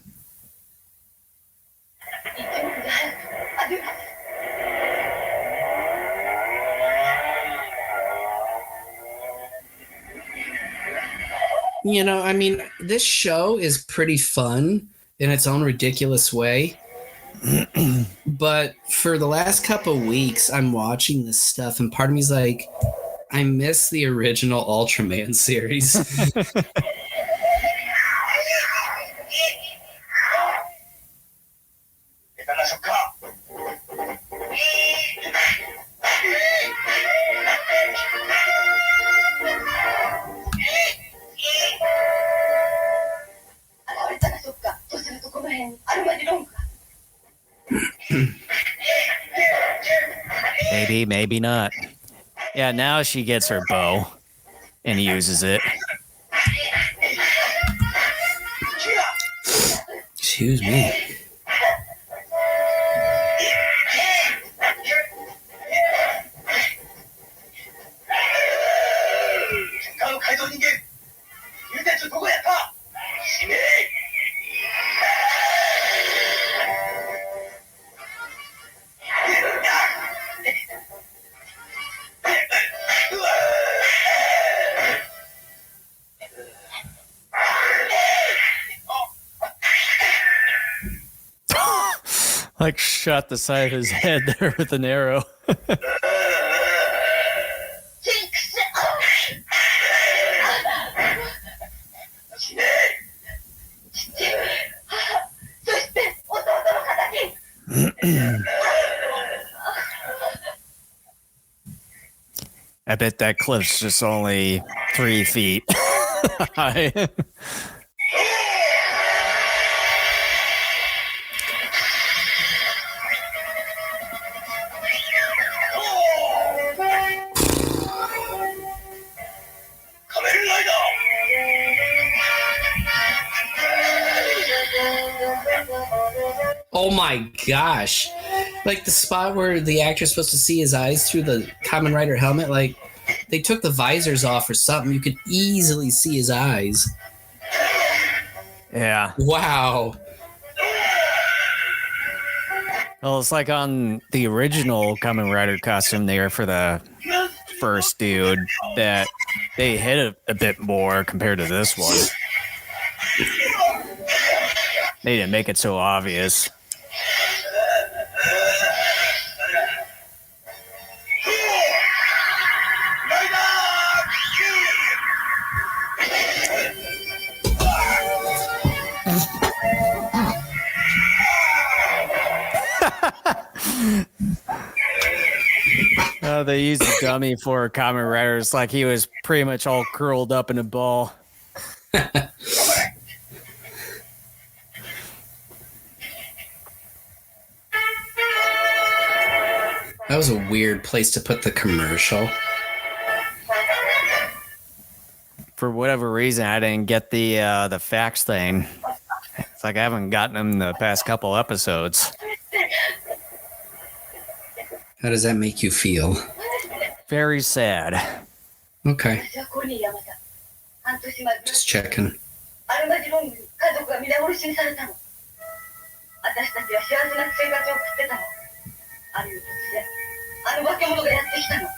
Speaker 1: You know, I mean, this show is pretty fun in its own ridiculous way. But for the last couple of weeks, I'm watching this stuff, and part of me's like, I miss the original Ultraman series.
Speaker 2: Maybe, maybe not. Yeah, now she gets her bow and uses it.
Speaker 1: Excuse me.
Speaker 2: Like shot the side of his head there with an arrow. I bet that cliff's just only 3 feet high.
Speaker 1: Oh my gosh. Like the spot where the actor's supposed to see his eyes through the Kamen Rider helmet, like they took the visors off or something. You could easily see his eyes.
Speaker 2: Yeah.
Speaker 1: Wow.
Speaker 2: Well, it's like on the original Kamen Rider costume there for the first dude that they hit it a bit more compared to this one. They didn't make it so obvious. They used a dummy for Kamen Riders like he was pretty much all curled up in a ball.
Speaker 1: That was a weird place to put the commercial.
Speaker 2: For whatever reason, I didn't get the fax thing. It's like I haven't gotten them the past couple episodes.
Speaker 1: How does that make you feel?
Speaker 2: Very sad.
Speaker 1: Okay. Just checking.
Speaker 3: ある夜突然あの化け物がやってきたの。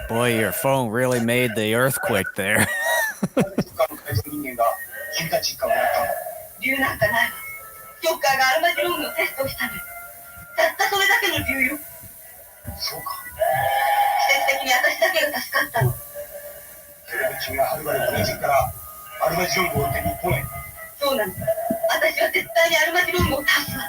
Speaker 2: Boy, your phone really made the earthquake there.
Speaker 3: 理由なんかないわ。ジョッカーがアルマジロームのテストをしたのよ。たったそれだけの理由よ。そうか。奇跡的に私だけが助かったの。それで君ははるばるブラジルからアルマジロームを追って日本へ。そうなの。私は絶対にアルマジロームを倒すわ。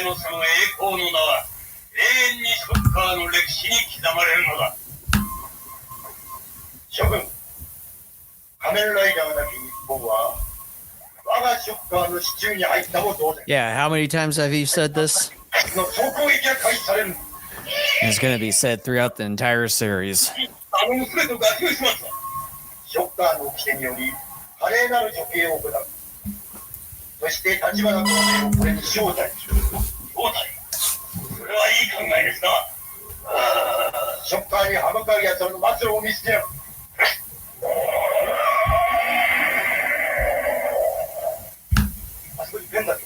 Speaker 3: のその栄光の名は永遠にショッカーの歴史に刻まれるのだ。諸君、仮面ライダーなき日本は我がショッカーの支柱に入ったも同然。
Speaker 2: Yeah, how many times have you said this?
Speaker 3: の総攻撃が開始される。
Speaker 2: It's going to be said throughout the entire series.
Speaker 3: あの娘と合流しますわ。ショッカーの掟により華麗なる処刑を行う。そして立花同盟をこれに招待する。招待？それはいい考えですな。ショッカーに歯向かう奴らの末路を見せてやる。あそこにペンだぞ。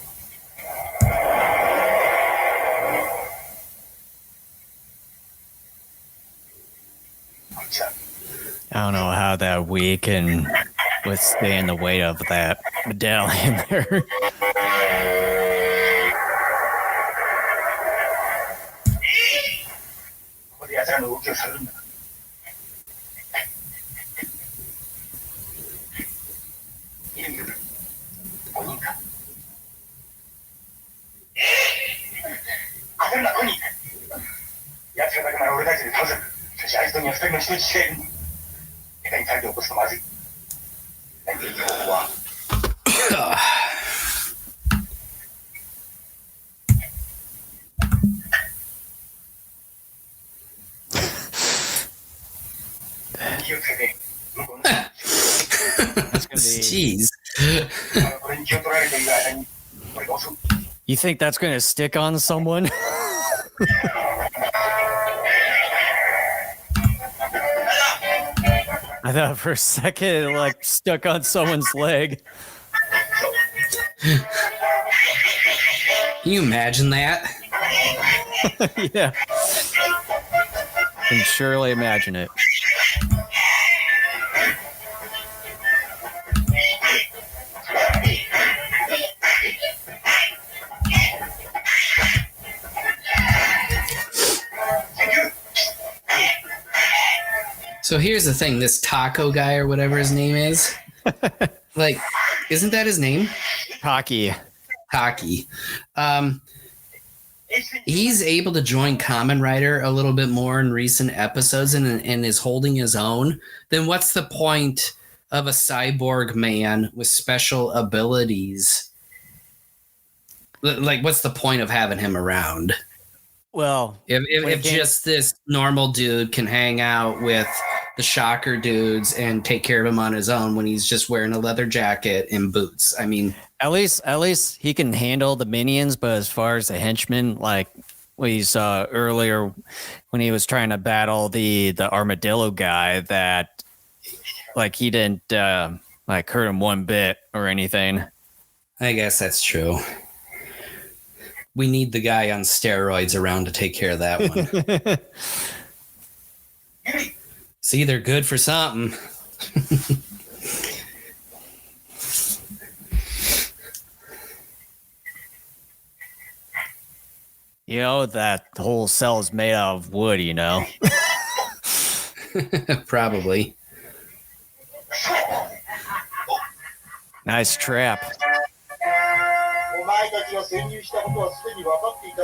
Speaker 2: I don't know how that we can withstand the weight of that medallion there.
Speaker 3: ここで奴らの動きをされるんだ。いるいる。5人か。焦るな、5人。奴らだけなら俺たちで倒せる。しかしあいつには2人の人質がいる。下手に騒ぎを起こすとまずい。何でいい方法は。
Speaker 1: Jeez.
Speaker 2: You think that's going to stick on someone? I thought for a second it like stuck on someone's leg.
Speaker 1: Can you imagine that?
Speaker 2: Yeah. Can surely imagine it.
Speaker 1: So here's the thing, this taco guy or whatever his name is, like, isn't that his name?
Speaker 2: Hockey.
Speaker 1: Taki. He's able to join Kamen Rider a little bit more in recent episodes and is holding his own. Then what's the point of a cyborg man with special abilities? Like, what's the point of having him around?
Speaker 2: Well,
Speaker 1: If just this normal dude can hang out with the shocker dudes and take care of him on his own when he's just wearing a leather jacket and boots. I mean,
Speaker 2: at least he can handle the minions, but as far as the henchmen, like we saw earlier when he was trying to battle the armadillo guy, that like he didn't like hurt him one bit or anything.
Speaker 1: I guess that's true. We need the guy on steroids around to take care of that one. See, they're good for something.
Speaker 2: You know, that whole cell is made out of wood, you know?
Speaker 1: Probably.
Speaker 2: Nice trap.
Speaker 3: お前たちが潜入したことはすでに分かっていた。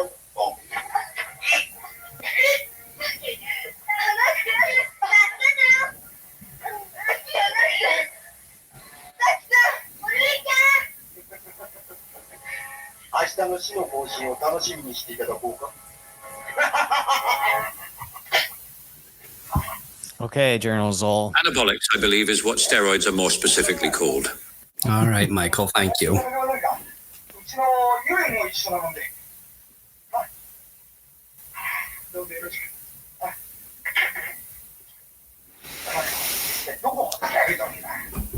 Speaker 3: 明日の死の更新を楽しみにしていただこうか。
Speaker 2: Okay, Journal Zol.
Speaker 4: Anabolics, I believe, is what steroids are more specifically called.
Speaker 1: All right, Michael. Thank
Speaker 5: そ
Speaker 1: you.
Speaker 5: れが何かうちのユレも一緒なもんで。はいどうぞよろしく。はいどこを叩き上げたわけだ。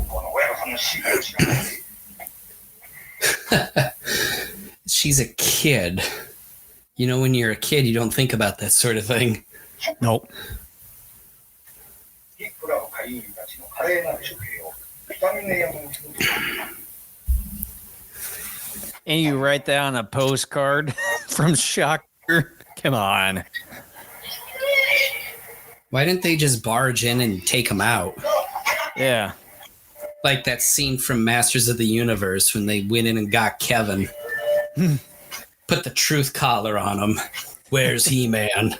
Speaker 5: この親御さんの信用しがない。
Speaker 1: She's a kid. You know, when you're a kid, you don't think about that sort of thing.
Speaker 2: Nope.
Speaker 5: いくらの会員たちの華麗なる食品をビタミン A の
Speaker 2: And you write that on a postcard from Shocker? Come on.
Speaker 1: Why didn't they just barge in and take him out?
Speaker 2: Yeah.
Speaker 1: Like that scene from Masters of the Universe when they went in and got Kevin. Put the truth collar on him. Where's He-Man?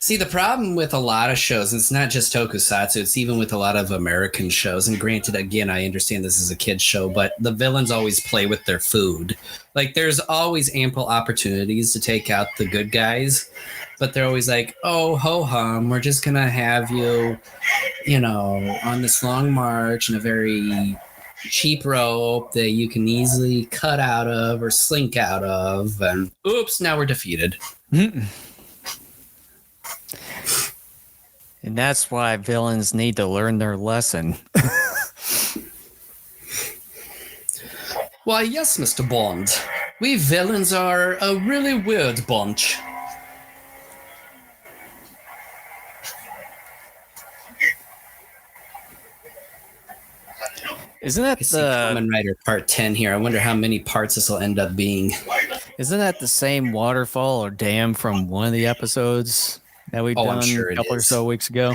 Speaker 1: See, the problem with a lot of shows, it's not just tokusatsu, it's even with a lot of American shows. And granted, again, I understand this is a kid's show, but the villains always play with their food. Like, there's always ample opportunities to take out the good guys, but they're always like, oh, ho-hum, we're just going to have you, you know, on this long march in a very cheap rope that you can easily cut out of or slink out of. And oops, now we're defeated.
Speaker 2: And that's why villains need to learn their lesson.
Speaker 1: Why, yes, Mr. Bond. We villains are a really weird bunch.
Speaker 2: Isn't that
Speaker 1: I see Kamen Rider Part 10 here. I wonder how many parts this will end up being.
Speaker 2: Isn't that the same waterfall or dam from one of the episodes that we've done
Speaker 1: sure
Speaker 2: a
Speaker 1: it
Speaker 2: couple or
Speaker 1: is.
Speaker 2: so weeks ago?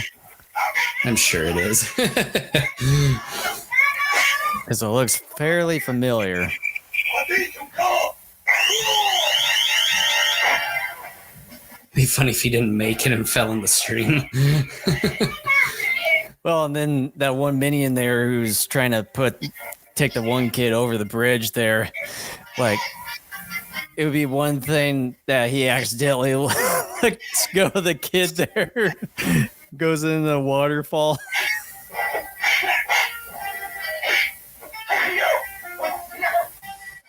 Speaker 1: I'm sure it is.
Speaker 2: Because it looks fairly familiar.
Speaker 1: It'd be funny if he didn't make it and fell in the stream.
Speaker 2: Well, and then that one minion there who's trying to take the one kid over the bridge there, like, it would be one thing that he accidentally lets go of the kid there, goes in the waterfall.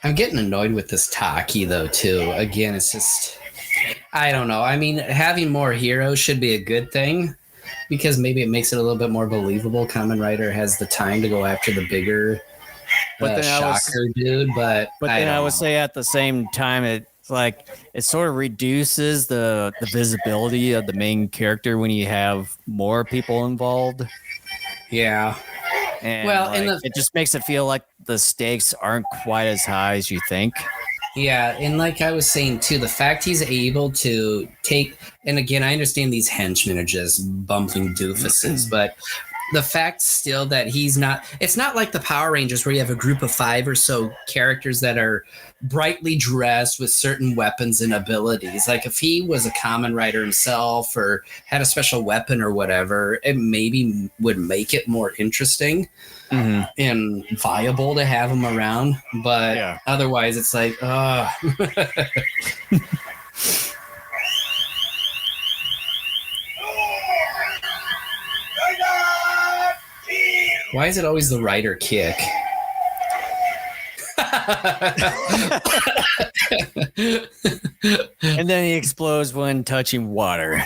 Speaker 1: I'm getting annoyed with this Taki, though, too. Again, it's just... I don't know. I mean, having more heroes should be a good thing, because maybe it makes it a little bit more believable. Kamen Rider has the time to go after the bigger Shocker dude, but
Speaker 2: then I would say at the same time, it's like it sort of reduces the visibility of the main character when you have more people involved.
Speaker 1: Yeah.
Speaker 2: And
Speaker 1: Well,
Speaker 2: like, it just makes it feel like the stakes aren't quite as high as you think.
Speaker 1: Yeah, and like I was saying too, the fact he's able to take, and again, I understand these henchmen are just bumbling doofuses, but the fact still that he's not, it's not like the Power Rangers where you have a group of 5 or so characters that are brightly dressed with certain weapons and abilities. Like if he was a Kamen Rider himself or had a special weapon or whatever, it maybe would make it more interesting.
Speaker 2: Mm-hmm.
Speaker 1: And viable to have him around, but otherwise it's like, why is it always the rider kick?
Speaker 2: And then he explodes when touching water.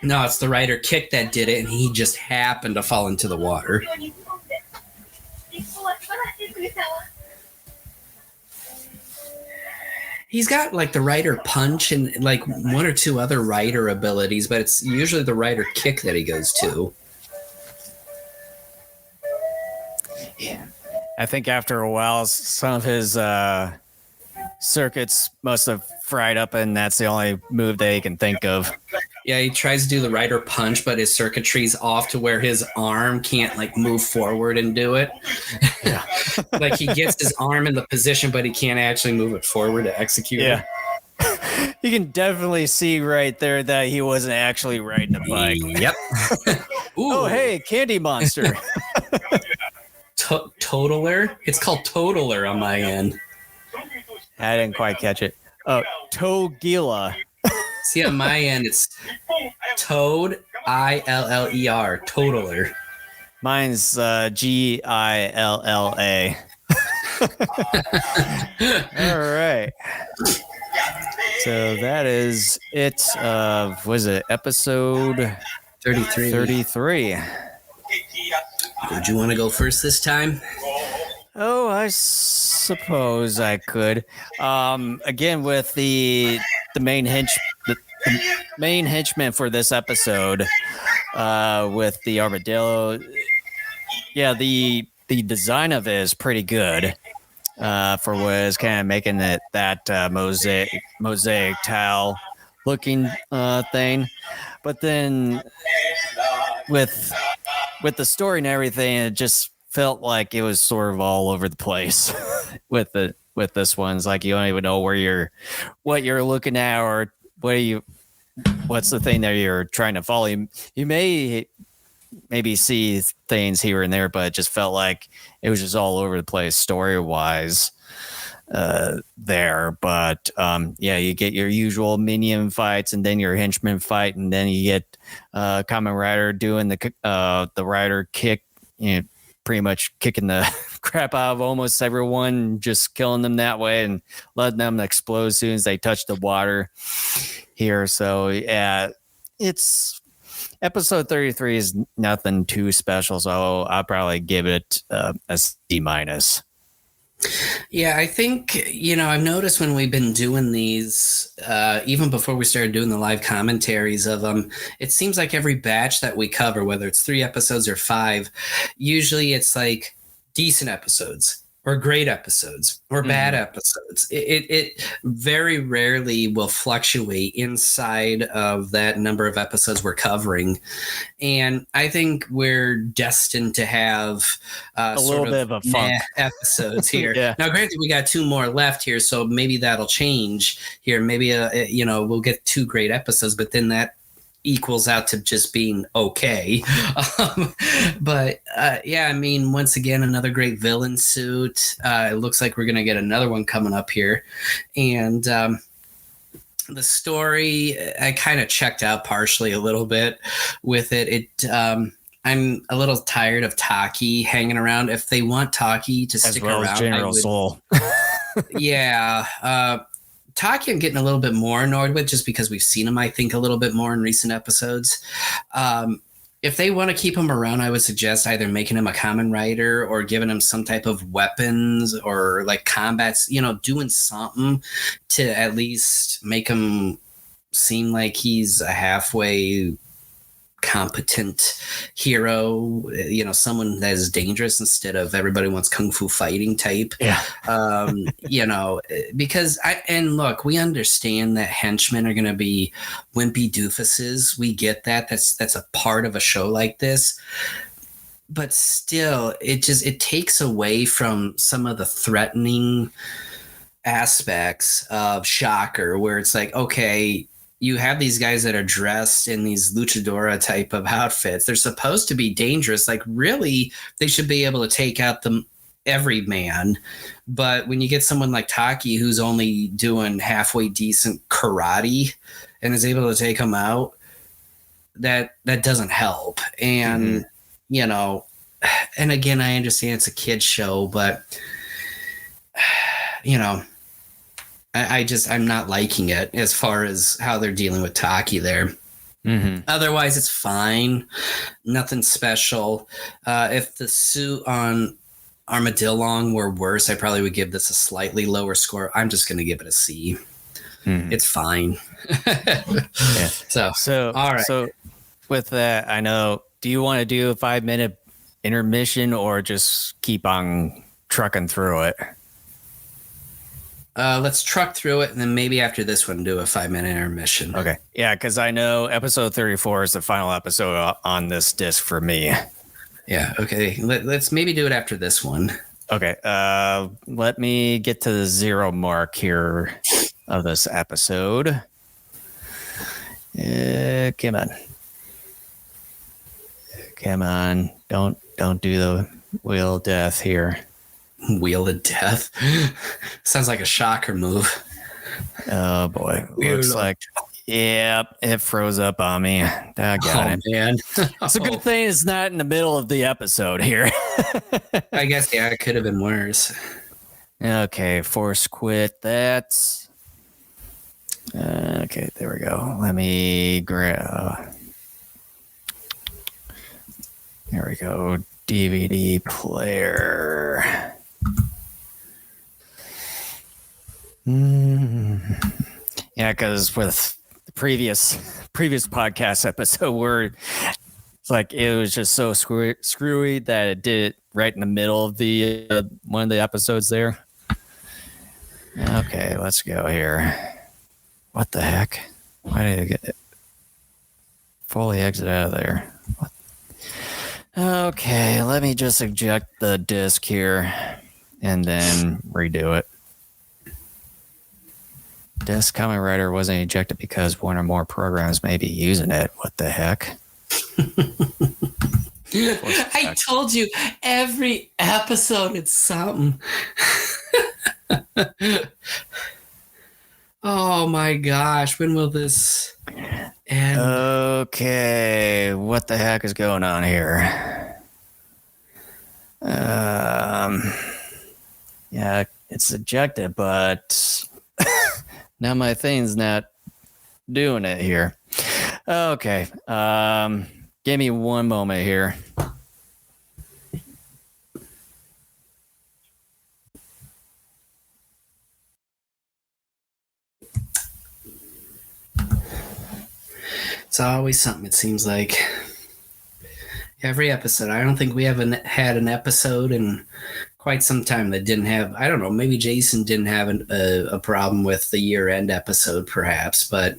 Speaker 1: No, it's the rider kick that did it, and he just happened to fall into the water. He's got like the rider punch and like 1 or 2 other rider abilities, but it's usually the rider kick that he goes to.
Speaker 2: Yeah. I think after a while, some of his circuits must have fried up, and that's the only move that he can think of.
Speaker 1: Yeah, he tries to do the rider punch, but his circuitry's off to where his arm can't like move forward and do it.
Speaker 2: Yeah.
Speaker 1: Like he gets his arm in the position, but he can't actually move it forward to execute it.
Speaker 2: You can definitely see right there that he wasn't actually riding a bike.
Speaker 1: Yep.
Speaker 2: Oh, hey, Candy Monster.
Speaker 1: Totaler? It's called Totaler on my end.
Speaker 2: I didn't quite catch it. Oh, Togila.
Speaker 1: See, on my end, it's Toad, ILLER, Totaler.
Speaker 2: Mine's GILLA. All right. So that is it. Was it episode
Speaker 1: 33.
Speaker 2: 33?
Speaker 1: Would you want to go first this time?
Speaker 2: Oh, I suppose I could. Again, with the main the main henchman for this episode, with the armadillo. Yeah, the design of it is pretty good. For what is kind of making it that mosaic tile looking thing, but then with the story and everything, it just felt like it was sort of all over the place with this one. It's like you don't even know what you're looking at, or what's the thing that you're trying to follow. You may maybe see things here and there, but it just felt like it was just all over the place story wise there. But yeah, you get your usual minion fights, and then your henchman fight, and then you get Kamen Rider doing the rider kick, pretty much kicking the crap out of almost everyone, just killing them that way and letting them explode as soon as they touch the water here. So yeah, it's episode 33 is nothing too special, so I'll probably give it a C-.
Speaker 1: Yeah, I think, I've noticed when we've been doing these, even before we started doing the live commentaries of them, it seems like every batch that we cover, whether it's 3 episodes or 5, usually it's like decent episodes or great episodes or bad episodes. It very rarely will fluctuate inside of that number of episodes we're covering. And I think we're destined to have
Speaker 2: a little bit of a funk
Speaker 1: episodes here.
Speaker 2: Yeah.
Speaker 1: Now, granted, we got 2 more left here, so maybe that'll change here. Maybe, we'll get 2 great episodes, but then that equals out to just being okay. But yeah, I mean, once again, another great villain suit. It looks like we're going to get another one coming up here. And the story, I kind of checked out partially a little bit with it. I'm a little tired of Taki hanging around. If they want Taki to stick around,
Speaker 2: as General Soul.
Speaker 1: Yeah. Taki I'm getting a little bit more annoyed with, just because we've seen him, I think, a little bit more in recent episodes. If they want to keep him around, I would suggest either making him a Kamen Rider or giving him some type of weapons or like combats, doing something to at least make him seem like he's a halfway competent hero, someone that is dangerous instead of everybody wants kung fu fighting type.
Speaker 2: Yeah.
Speaker 1: Because look, we understand that henchmen are going to be wimpy doofuses. We get that. That's a part of a show like this. But still, it takes away from some of the threatening aspects of Shocker, where it's like, okay, you have these guys that are dressed in these luchadora type of outfits. They're supposed to be dangerous. Like, really, they should be able to take out every man. But when you get someone like Taki, who's only doing halfway decent karate and is able to take them out, that doesn't help. And, and again, I understand it's a kid's show, but, I'm not liking it as far as how they're dealing with Taki there. Mm-hmm. Otherwise, it's fine. Nothing special. If the suit on Armadillon were worse, I probably would give this a slightly lower score. I'm just going to give it a C. Mm-hmm. It's fine.
Speaker 2: Yeah. So, all right. So with that, I know, do you want to do a 5-minute intermission or just keep on trucking through it?
Speaker 1: Let's truck through it, and then maybe after this one, do a 5-minute intermission.
Speaker 2: Okay. Yeah, because I know episode 34 is the final episode on this disc for me.
Speaker 1: Yeah. Okay. Let's maybe do it after this one.
Speaker 2: Okay. Let me get to the 0 mark here of this episode. Come on. Come on. Don't do the wheel of death here.
Speaker 1: Wheel of Death sounds like a Shocker move.
Speaker 2: Oh boy, looks like Yep, it froze up on me. I got it.
Speaker 1: Man.
Speaker 2: It's a good thing it's not in the middle of the episode here.
Speaker 1: I guess, yeah, it could have been worse.
Speaker 2: Okay, force quit that. Okay, there we go. Let me grab. There we go. DVD player. Yeah, because with the previous podcast episode where it's like it was just so screwy that it did it right in the middle of the one of the episodes there. Okay, let's go here. What the heck? Why did I get it? Fully exit out of there? What? Okay, let me just eject the disk here and then redo it. Disk Kamen Rider wasn't ejected because one or more programs may be using it. What the heck?
Speaker 1: I told you every episode it's something. Oh my gosh, when will this end?
Speaker 2: Okay, what the heck is going on here? Yeah, it's ejected, but now my thing's not doing it here. Okay, give me one moment here.
Speaker 1: It's always something, it seems like. Every episode. I don't think we haven't had an episode in quite some time that didn't have, I don't know, maybe Jason didn't have a problem with the year-end episode, perhaps, but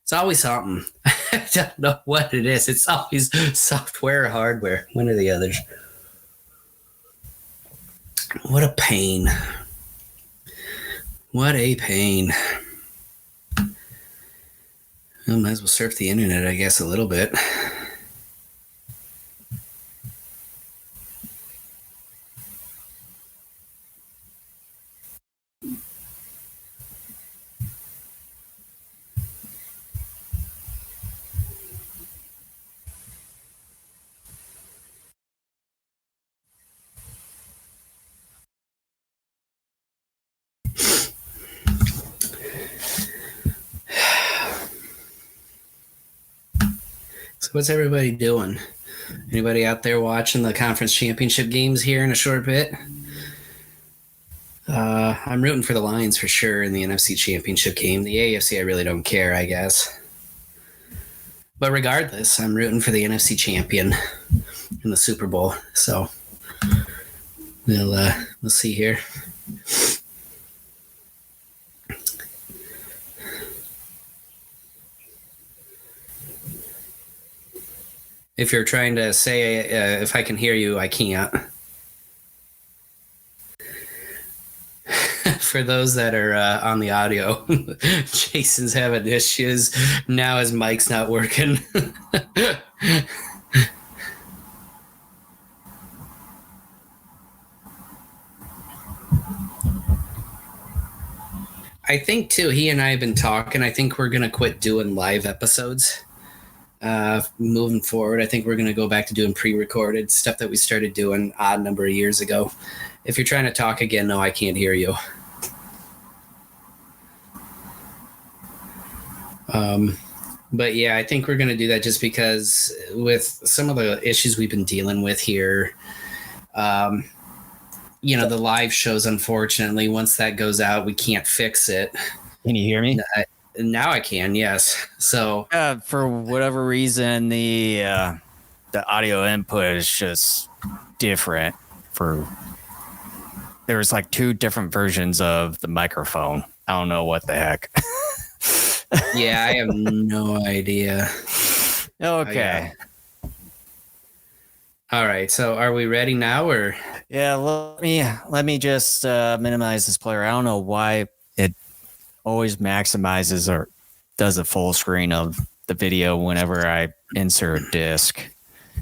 Speaker 1: it's always something. I don't know what it is. It's always software or hardware, one or the others. What a pain. What a pain. Well, might as well surf the internet, I guess, a little bit. So what's everybody doing? Anybody out there watching the conference championship games here in a short bit? I'm rooting for the Lions for sure in the NFC championship game. The AFC, I really don't care, I guess. But regardless, I'm rooting for the NFC champion in the Super Bowl. So we'll see here. If you're trying to say if I can hear you, I can't. For those that are on the audio, Jason's having issues. Now his mic's not working. I think, too, he and I have been talking. I think we're going to quit doing live episodes. Moving forward, I think we're going to go back to doing pre-recorded stuff that we started doing odd number of years ago. If you're trying to talk again, no, I can't hear you. But yeah, I think we're going to do that just because with some of the issues we've been dealing with here, the live shows, unfortunately, once that goes out, we can't fix it.
Speaker 2: Can you hear me?
Speaker 1: Now I can, yes. So
Speaker 2: for whatever reason, the audio input is just different. There's like two different versions of the microphone. I don't know what the heck.
Speaker 1: Yeah, I have no idea.
Speaker 2: Okay.
Speaker 1: All right. So are we ready now, or?
Speaker 2: Yeah, let me just minimize this player. I don't know why it always maximizes or does a full screen of the video whenever I insert a disc.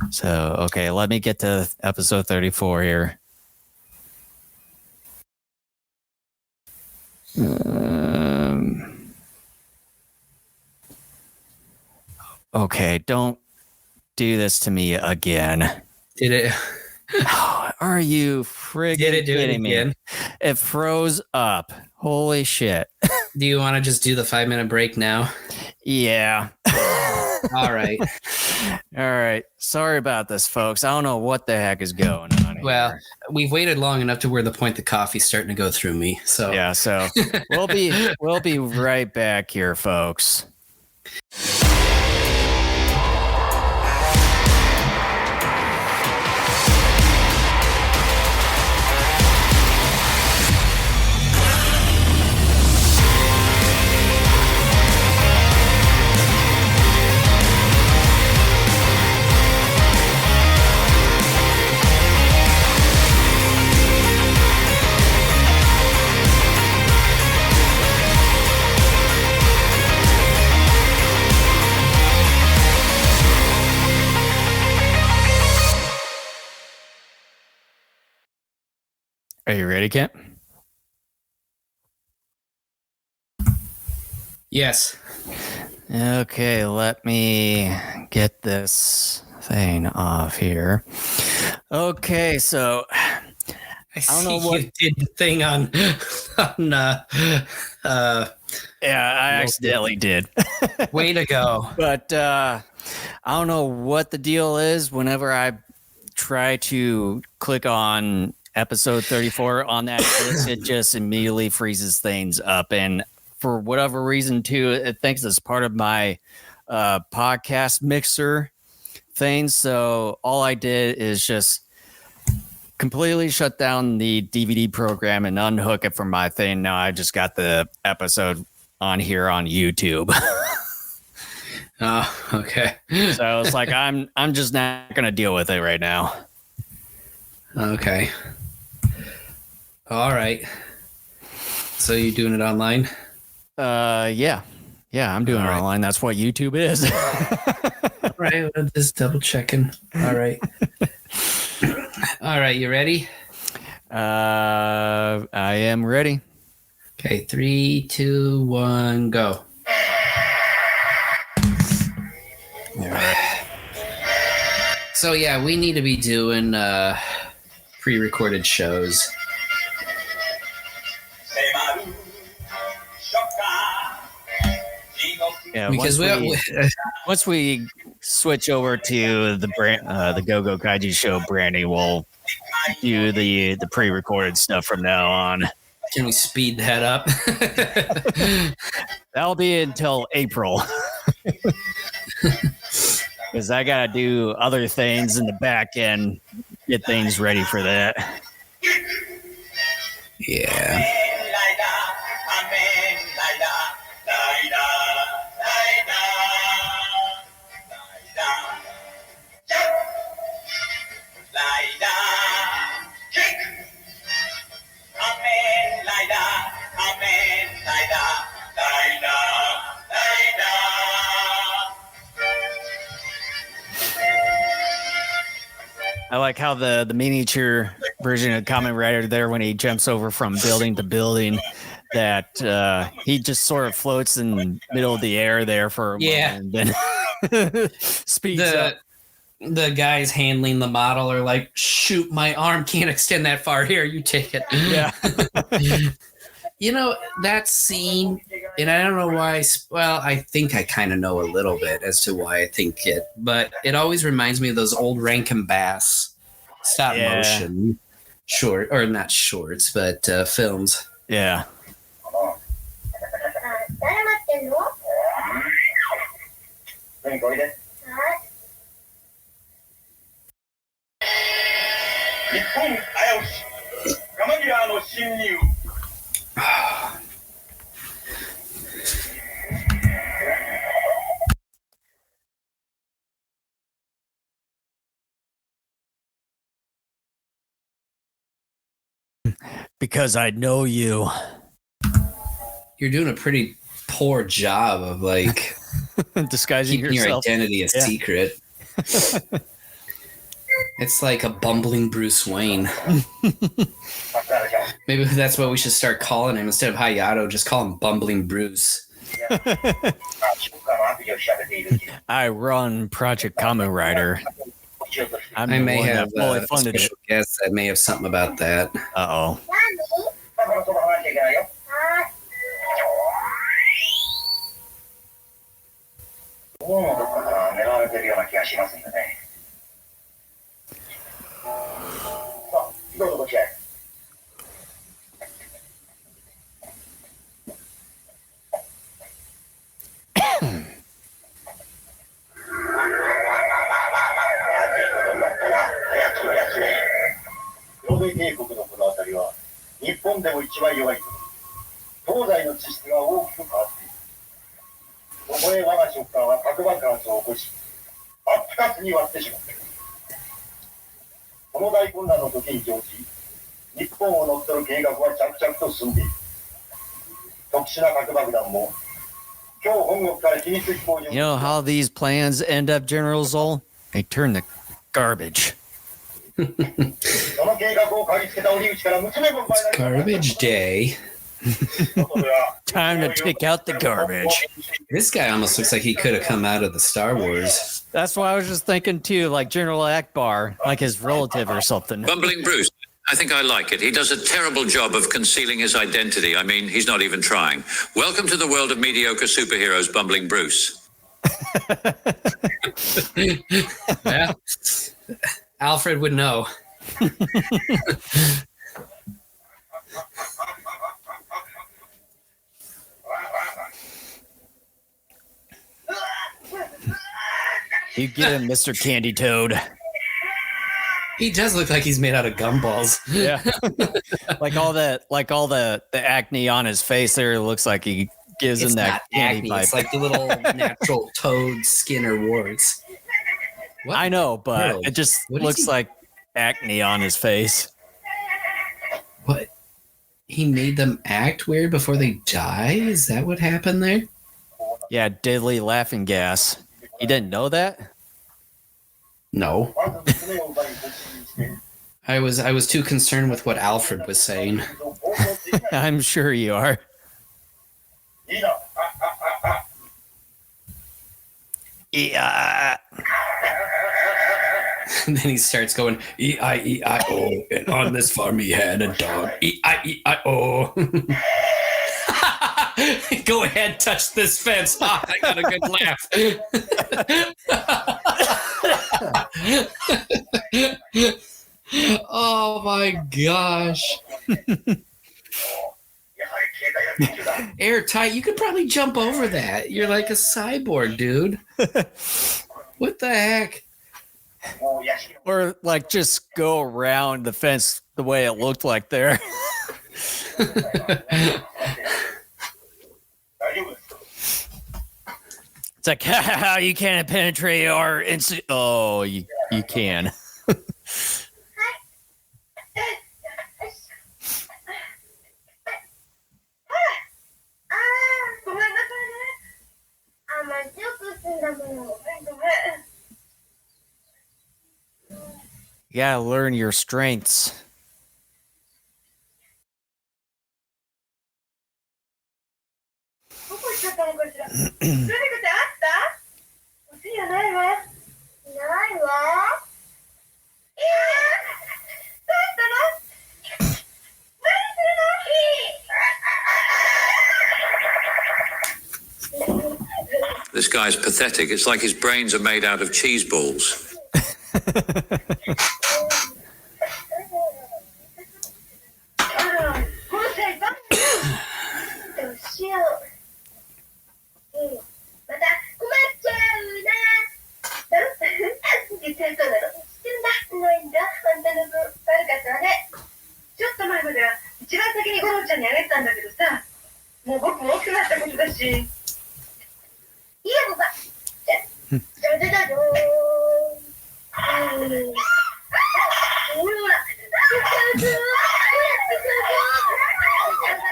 Speaker 2: So, okay, let me get to episode 34 here. Okay, don't do this to me again.
Speaker 1: Did it?
Speaker 2: Are you friggin'
Speaker 1: Did it do it
Speaker 2: kidding me?
Speaker 1: again?
Speaker 2: It froze up. Holy shit.
Speaker 1: Do you want to just do the 5-minute break now?
Speaker 2: Yeah.
Speaker 1: All right.
Speaker 2: All right. Sorry about this, folks. I don't know what the heck is going on here.
Speaker 1: Well, we've waited long enough to where the point the coffee's starting to go through me. So
Speaker 2: yeah, so we'll be right back here, folks. Are you ready, Kent?
Speaker 1: yes.
Speaker 2: Okay, let me get this thing off here. Okay, so
Speaker 1: I
Speaker 2: don't know
Speaker 1: see
Speaker 2: what-
Speaker 1: you did the thing on
Speaker 2: yeah, I accidentally did.
Speaker 1: way to go.
Speaker 2: But I don't know what the deal is whenever I try to click on episode 34 on that list, it just immediately freezes things up. And for whatever reason, too, it thinks it's part of my podcast mixer thing. So all I did is just completely shut down the DVD program and unhook it from my thing. Now I just got the episode on here on YouTube.
Speaker 1: Oh, okay.
Speaker 2: So it's like I'm just not gonna deal with it right now.
Speaker 1: Okay. All right. So you doing it online?
Speaker 2: Yeah, I'm doing
Speaker 1: All
Speaker 2: it
Speaker 1: right.
Speaker 2: online. That's what YouTube is.
Speaker 1: All right. I'm just double checking. All right. All right. You ready?
Speaker 2: I am ready.
Speaker 1: Okay. 3, 2, 1, go. So yeah, we need to be doing pre-recorded shows.
Speaker 5: 迫るショッカー地獄
Speaker 2: Yeah,
Speaker 1: Because
Speaker 2: once we switch over to the brand, the Go Kaiju Show branding, we'll do the pre-recorded stuff from now on.
Speaker 1: can we speed that up?
Speaker 2: That'll be until April. Because I gotta do other things in the back end, get things ready for that.
Speaker 1: Yeah.
Speaker 5: ライダー仮面ライダーライダーライダーライダージャンプライダーキック仮面ライダー仮面ライダーライダーライダー
Speaker 2: I like how the miniature version of Kamen Rider there, when he jumps over from building to building, that he just sort of floats in the middle of the air there for a
Speaker 1: Yeah.
Speaker 2: moment and then speeds up.
Speaker 1: The guys handling the model are like, shoot, my arm can't extend that far. Here, you take it.
Speaker 2: Yeah.
Speaker 1: You know, that scene, and I don't know why, well, I think I kind of know a little bit as to why I think it, but it always reminds me of those old Rankin Bass stop
Speaker 2: Yeah.
Speaker 1: motion short, or not shorts, but films.
Speaker 2: Yeah.
Speaker 3: 誰待ってんの？
Speaker 5: 何かおいで
Speaker 3: はい。
Speaker 5: 日本危うしガマギラーの侵入
Speaker 2: Because I know you.
Speaker 1: You're doing a pretty poor job of like
Speaker 2: Disguising
Speaker 1: keeping your
Speaker 2: yourself.
Speaker 1: identity a
Speaker 2: Yeah.
Speaker 1: secret. It's like a bumbling Bruce Wayne. Maybe that's what we should start calling him. Instead of Hayato, just call him Bumbling Bruce.
Speaker 5: 出荷の悪意を
Speaker 2: I run Project Kamen Rider. I'm
Speaker 1: I
Speaker 2: the
Speaker 1: may
Speaker 2: one
Speaker 1: have
Speaker 2: that fully
Speaker 1: a
Speaker 2: funded it.
Speaker 1: special guest that may have something about that.
Speaker 2: Uh-oh.
Speaker 5: どうもどこかから狙われてるような気がしますんでね。さあ、どうぞこちらへ。欧米帝国のこの辺りは日本でも一番弱いと東西の地質が大きく変わっている。そこへ我が食感は核爆発を起こし真っ二つに割ってしまっている。この大混乱の時に乗じ日本を乗っ取る計画は着々と進んでいる。特殊な核爆弾も今日本国から秘密飛行場
Speaker 2: You know how these plans end up, General Zoll? They turn to garbage.
Speaker 5: その計画を嗅ぎつけた折口から娘も
Speaker 1: Garbage day.
Speaker 2: Time to take out the garbage.
Speaker 1: This guy almost looks like he could have come out of the Star Wars.
Speaker 2: That's what I was just thinking too, like General Akbar, like his relative or something.
Speaker 4: Bumbling Bruce. I think I like it. He does a terrible job of concealing his identity. I mean, he's not even trying. Welcome to the world of mediocre superheroes, Bumbling Bruce.
Speaker 1: Yeah. Alfred would know.
Speaker 2: You get him, Mr. Candy Toad.
Speaker 1: He does look like he's made out of gumballs.
Speaker 2: Yeah. like all the acne on his face there looks like he gives
Speaker 1: It's
Speaker 2: him that
Speaker 1: not
Speaker 2: candy
Speaker 1: acne.
Speaker 2: pipe.
Speaker 1: It's like the little natural toad skin or warts. What?
Speaker 2: I know, but
Speaker 1: world?
Speaker 2: it just
Speaker 1: What is
Speaker 2: looks
Speaker 1: he-
Speaker 2: like acne on his face.
Speaker 1: What? He made them act weird before they die? Is that what happened there?
Speaker 2: Yeah, deadly laughing gas. You didn't know that?
Speaker 1: No. I was too concerned with what Alfred was saying.
Speaker 2: I'm sure you are. Yeah.
Speaker 1: And then he starts going E-I-E-I-O, and on this farm he had a dog. E-I-E-I-O. Go ahead, touch this fence. Ah, I got a good laugh. Oh my gosh. Airtight, you could probably jump over that. You're like a cyborg, dude. What the heck?
Speaker 2: Or like just go around the fence the way it looked like there. It's like, how you can't penetrate our instant. Oh, you can.
Speaker 3: ごめんなさいね。あんまり強く進んだもの。ごめん。
Speaker 2: You gotta learn your strengths.
Speaker 3: どこ行っちゃったのかしら。ルミ子ちゃんあった？おしやないわ。ないわ。どうしたの？何するの
Speaker 4: This guy's pathetic. It's like his brains are made out of cheese balls.
Speaker 3: あら、この際ばどうしよう。また困っちゃうな。実はそうなの。知ってるんだ。ないんだ。あんたの分悪かったわね。ちょっと前までは一番先にゴロちゃんにあげてたんだけどさ、もう僕も大きくなったことだし。いいよ、ボバ。じゃじゃじゃじゃーん。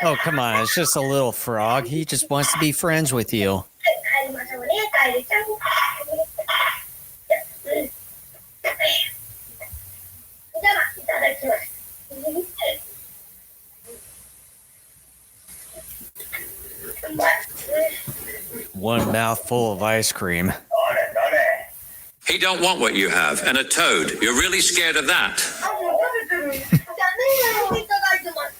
Speaker 2: Oh, come on. It's just a little frog. He just wants to be friends with you.
Speaker 3: 帰りましょうね、帰りちゃん。じゃあ、いただきます。
Speaker 2: one mouthful of ice cream.
Speaker 4: He don't want what you have, and a toad. You're really scared of that.
Speaker 3: あ、もう食べてる。じゃあね、いただいてます。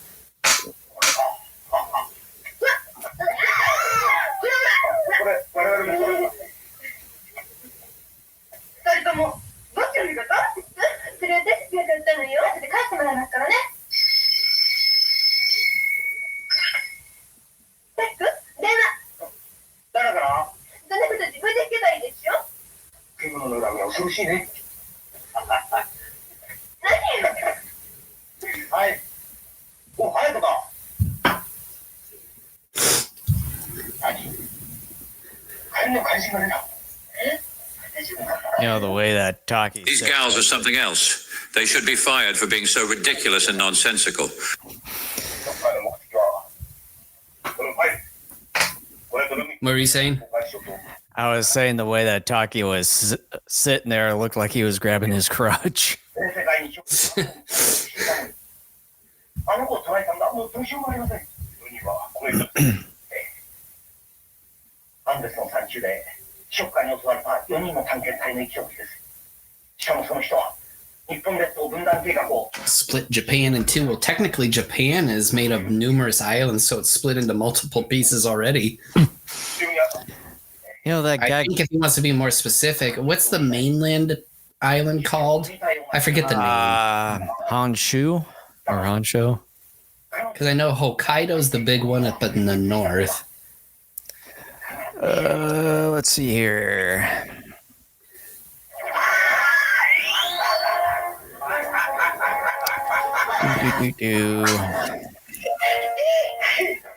Speaker 3: これ、我々も二人とも、どっちの味方？それは私が買ったのよ。後で返してもらいますからね。テック、電話。誰から？そんなこと自分で聞けばいいですよ。獣の恨みは恐ろしいね。はい。お、隼人か。何？帰りの返しが出た。
Speaker 2: You know, the way that Taki
Speaker 4: These
Speaker 2: said
Speaker 4: gals are something else. They should be fired for being so ridiculous and nonsensical.
Speaker 1: What were you saying?
Speaker 2: I was saying the way that Taki was sitting there looked like he was grabbing his crotch.
Speaker 3: あの子を捕らえたんだ。もうどうしようもありません。世にはこれアンデスの山中でショッカーに襲われた4人の探検隊の一翼です。しかもその人は日本列島分断計画を
Speaker 1: Split Japan in two. Well, technically, Japan is made of numerous islands, so it's split into multiple pieces already.
Speaker 2: You know, that
Speaker 1: I
Speaker 2: guy.
Speaker 1: think if he wants to be more specific, what's the mainland island called? I forget the name.
Speaker 2: Honshu or Honshu.
Speaker 1: Because I know Hokkaido's the big one up in the north.
Speaker 2: Let's see here.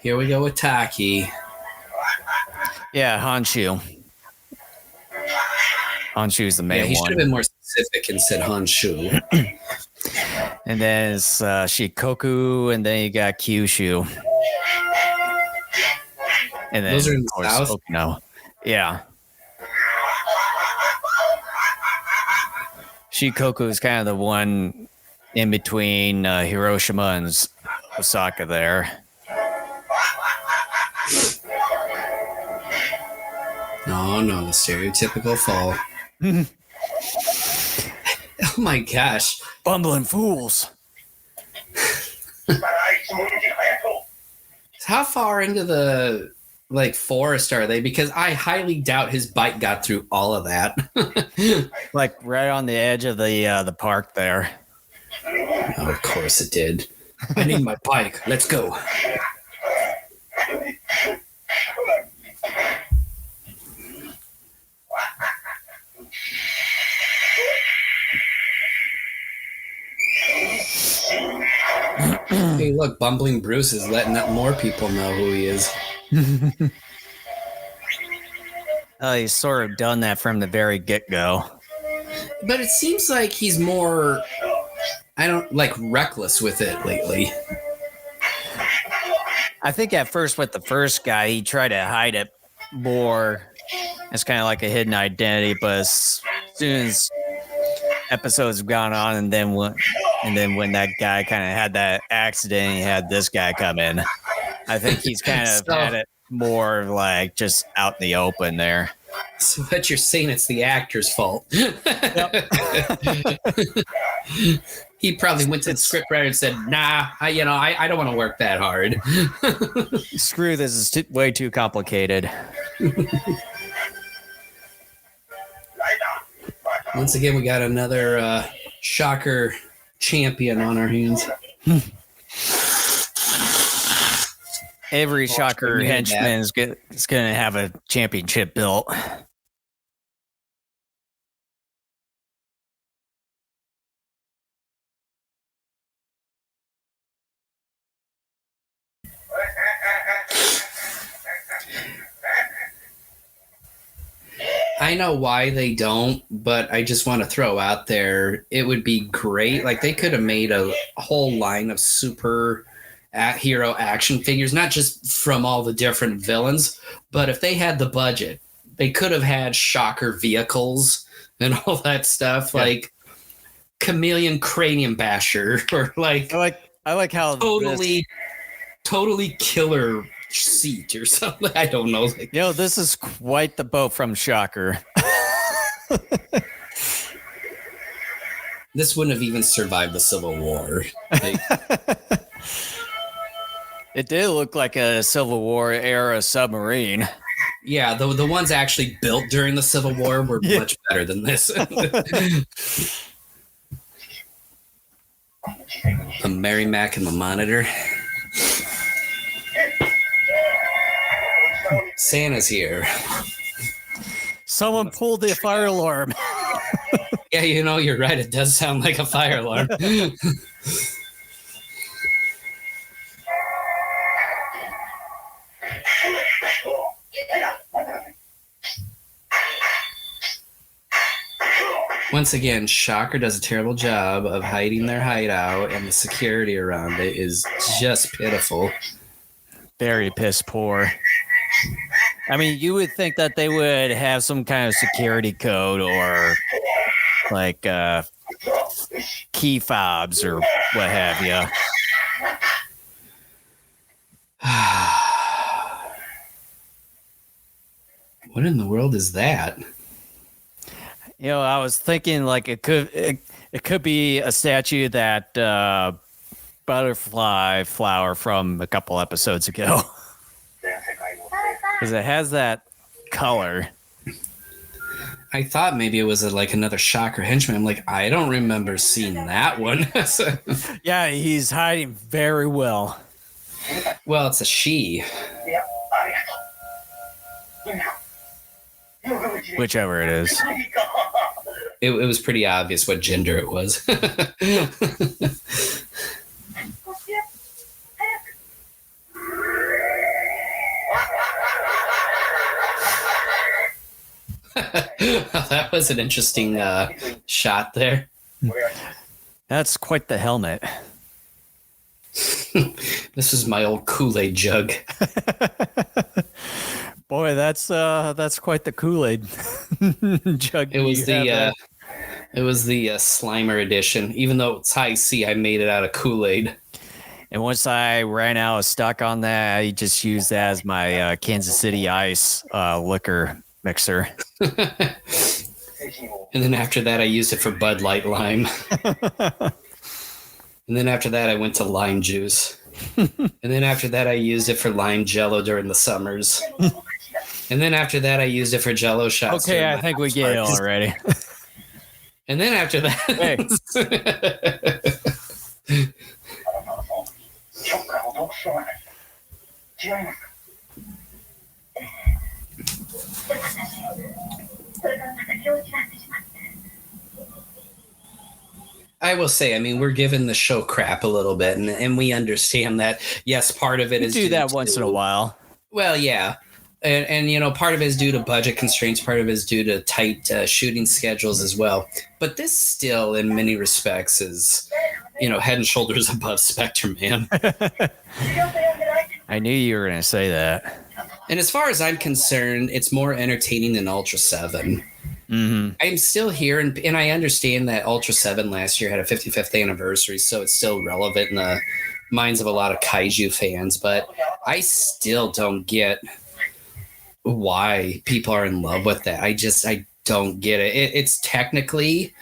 Speaker 1: Here we go with Taki.
Speaker 2: Yeah, Honshu. Honshu's the main
Speaker 1: Yeah, he should
Speaker 2: one.
Speaker 1: have been more specific and said Honshu.
Speaker 2: And then it's Shikoku, and then you got Kyushu. And then,
Speaker 1: Those are in
Speaker 2: of
Speaker 1: the
Speaker 2: course,
Speaker 1: south?
Speaker 2: Okinawa. Yeah. Shikoku is kind of the one in between Hiroshima and Osaka there.
Speaker 1: Oh, no, the stereotypical fall. Oh, my gosh.
Speaker 2: Bumbling fools.
Speaker 1: How far into the forest are they? Because I highly doubt his bike got through all of that.
Speaker 2: Like right on the edge of the park there.
Speaker 1: Oh, of course it did. I need my bike. Let's go. Hey, look, Bumbling Bruce is letting up more people know who he is.
Speaker 2: He's sort of done that from the very get-go.
Speaker 1: But it seems like he's more, reckless with it lately.
Speaker 2: I think at first with the first guy, he tried to hide it more. It's kind of like a hidden identity, but as soon as episodes have gone on, and then when that guy kind of had that accident, he had this guy come in. I think he's kind of had it more like just out in the open there.
Speaker 1: So what you're saying, it's the actor's fault. He probably went to the scriptwriter and said, "Nah, I don't want to work that hard."
Speaker 2: Screw this, is way too complicated.
Speaker 1: Once again, we got another shocker champion on our hands.
Speaker 2: Every shocker henchman is going to have a championship belt.
Speaker 1: I know why they don't, but I just want to throw out there, it would be great. Like, they could have made a whole line of super hero action figures, not just from all the different villains, but if they had the budget, they could have had shocker vehicles and all that stuff, like Chameleon Cranium Basher, or like
Speaker 2: I like how
Speaker 1: totally killer seat or something. I don't know. Like,
Speaker 2: This is quite the boat from Shocker.
Speaker 1: this wouldn't have even survived the Civil War. Like,
Speaker 2: It did look like a Civil War era submarine.
Speaker 1: yeah, the ones actually built during the Civil War were much better than this. The Merrimack and the Monitor. Santa's here.
Speaker 2: Someone pulled the fire alarm.
Speaker 1: Yeah, you're right. It does sound like a fire alarm. Once again, Shocker does a terrible job of hiding their hideout, and the security around it is just pitiful.
Speaker 2: Very piss poor. I mean, you would think that they would have some kind of security code or like key fobs or what have you.
Speaker 1: What in the world is that?
Speaker 2: I was thinking like it could be a statue that butterfly flower from a couple episodes ago. Because it has that color.
Speaker 1: I thought maybe it was like another Shocker henchman. I'm like, I don't remember seeing that one.
Speaker 2: Yeah, he's hiding very well.
Speaker 1: Well, it's a she.
Speaker 2: Whichever it is.
Speaker 1: It was pretty obvious what gender it was. That was an interesting shot there.
Speaker 2: That's quite the helmet.
Speaker 1: This is my old Kool-Aid jug.
Speaker 2: Boy, that's quite the Kool-Aid jug.
Speaker 1: It was the Slimer edition. Even though it's high C, I made it out of Kool-Aid.
Speaker 2: And once I ran out of stock on that, I just used that as my Kansas City Ice liquor mixer.
Speaker 1: And then after that, I used it for Bud Light Lime. And then after that, I went to lime juice. And then after that, I used it for lime Jello during the summers. And then after that, I used it for Jello shots.
Speaker 2: Okay, I think we get it already.
Speaker 1: And then after that, I will say, I mean, we're giving the show crap a little bit, and we understand that. Yes, part of it is
Speaker 2: do that once in a while.
Speaker 1: Well, yeah. And part of it is due to budget constraints. Part of it is due to tight shooting schedules as well. But this still, in many respects, is, head and shoulders above Spectre Man.
Speaker 2: I knew you were going to say that.
Speaker 1: And as far as I'm concerned, it's more entertaining than Ultra 7.
Speaker 2: Mm-hmm.
Speaker 1: I'm still here, and I understand that Ultra 7 last year had a 55th anniversary, so it's still relevant in the minds of a lot of kaiju fans. But I still don't get why people are in love with that. I don't get it. It's technically,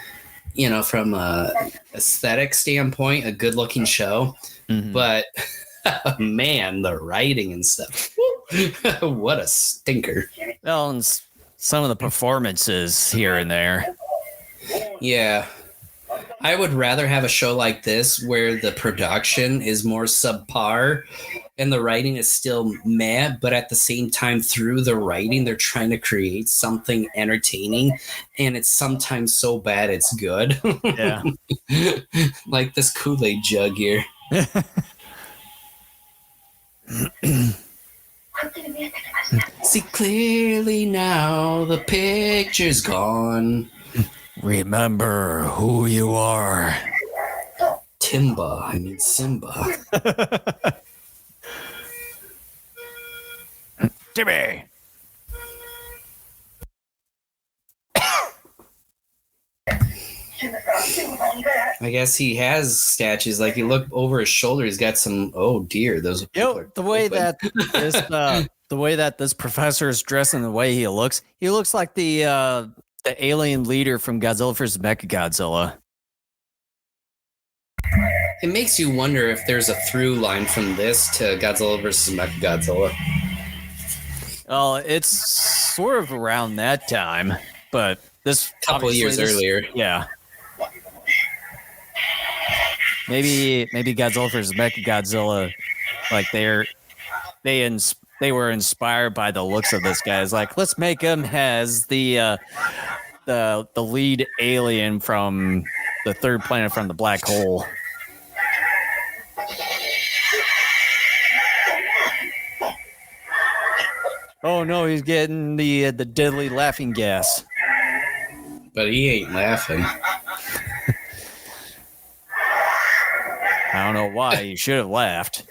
Speaker 1: from a aesthetic standpoint, a good looking show, but man, the writing and stuff, what a stinker.
Speaker 2: Well, and some of the performances here and there.
Speaker 1: Yeah. I would rather have a show like this where the production is more subpar and the writing is still meh, but at the same time, through the writing, they're trying to create something entertaining, and it's sometimes so bad it's good.
Speaker 2: Yeah.
Speaker 1: Like this Kool-Aid jug here. See clearly now, the picture's gone.
Speaker 2: Remember who you are.
Speaker 1: Simba.
Speaker 2: Timmy.
Speaker 1: I guess he has statues. Like, you look over his shoulder, he's got some. Oh dear, those.
Speaker 2: The way that this professor is dressed and the way he looks like the alien leader from Godzilla vs. Mechagodzilla.
Speaker 1: It makes you wonder if there's a through line from this to Godzilla vs. Mechagodzilla.
Speaker 2: Well, it's sort of around that time, but this
Speaker 1: Couple years earlier.
Speaker 2: Yeah. Maybe Godzilla vs. Mechagodzilla, like they were inspired by the looks of this guy. It's like, let's make him as the lead alien from the third planet from the black hole. Oh no, he's getting the deadly laughing gas.
Speaker 1: But he ain't laughing.
Speaker 2: I don't know why. You should have laughed.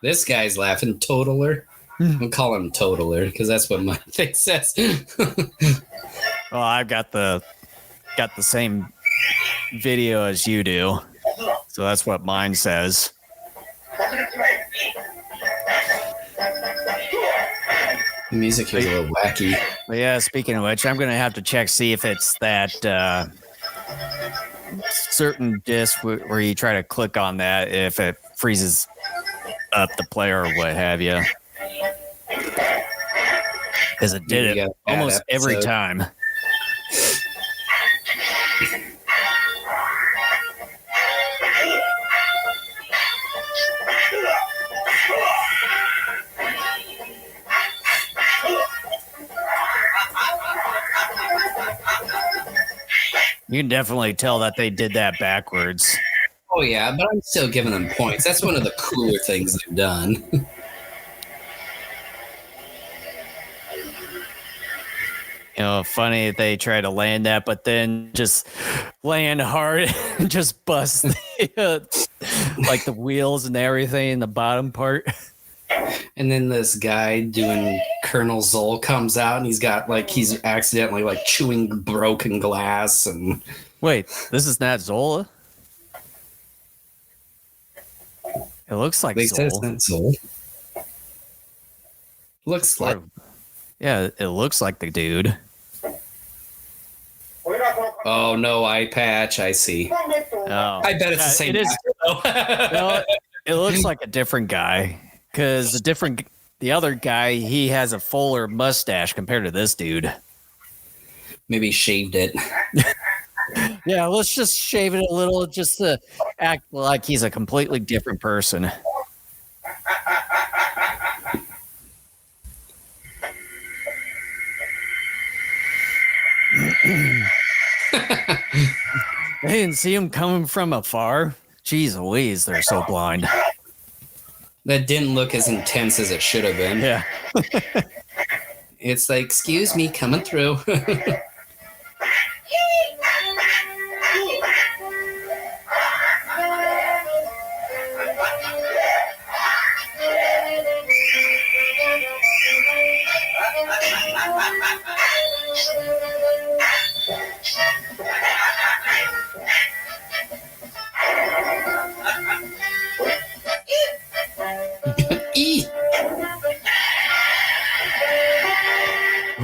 Speaker 1: This guy's laughing. Totaler. I'll call him Totaler because that's what my thing says.
Speaker 2: Well, I've got the same video as you do, so that's what mine says.
Speaker 1: The music is a little wacky.
Speaker 2: But yeah, speaking of which, I'm gonna have to check see if it's that certain disc where you try to click on that, if it freezes up the player or what have you. Because it did it almost every time. You can definitely tell that they did that backwards.
Speaker 1: Oh yeah, but I'm still giving them points. That's one of the cooler things they've done.
Speaker 2: You know, funny that they try to land that, but then just land hard and just bust like the wheels and everything in the bottom part.
Speaker 1: And then this guy doing Colonel Zoll comes out and he's accidentally like chewing broken glass and.
Speaker 2: Wait, this is not Zola? It looks like Zoll.
Speaker 1: It's not Zoll. Looks like.
Speaker 2: Yeah, it looks like the dude.
Speaker 1: Oh no, eye patch. I see.
Speaker 2: Oh,
Speaker 1: I bet it's the same.
Speaker 2: It is. No, it looks like a different guy because the other guy, he has a fuller mustache compared to this dude.
Speaker 1: Maybe he shaved it.
Speaker 2: Yeah, let's just shave it a little just to act like he's a completely different person. They didn't see him coming from afar. Jeez Louise, they're so blind.
Speaker 1: That didn't look as intense as it should have been.
Speaker 2: Yeah.
Speaker 1: It's like, excuse me, coming through.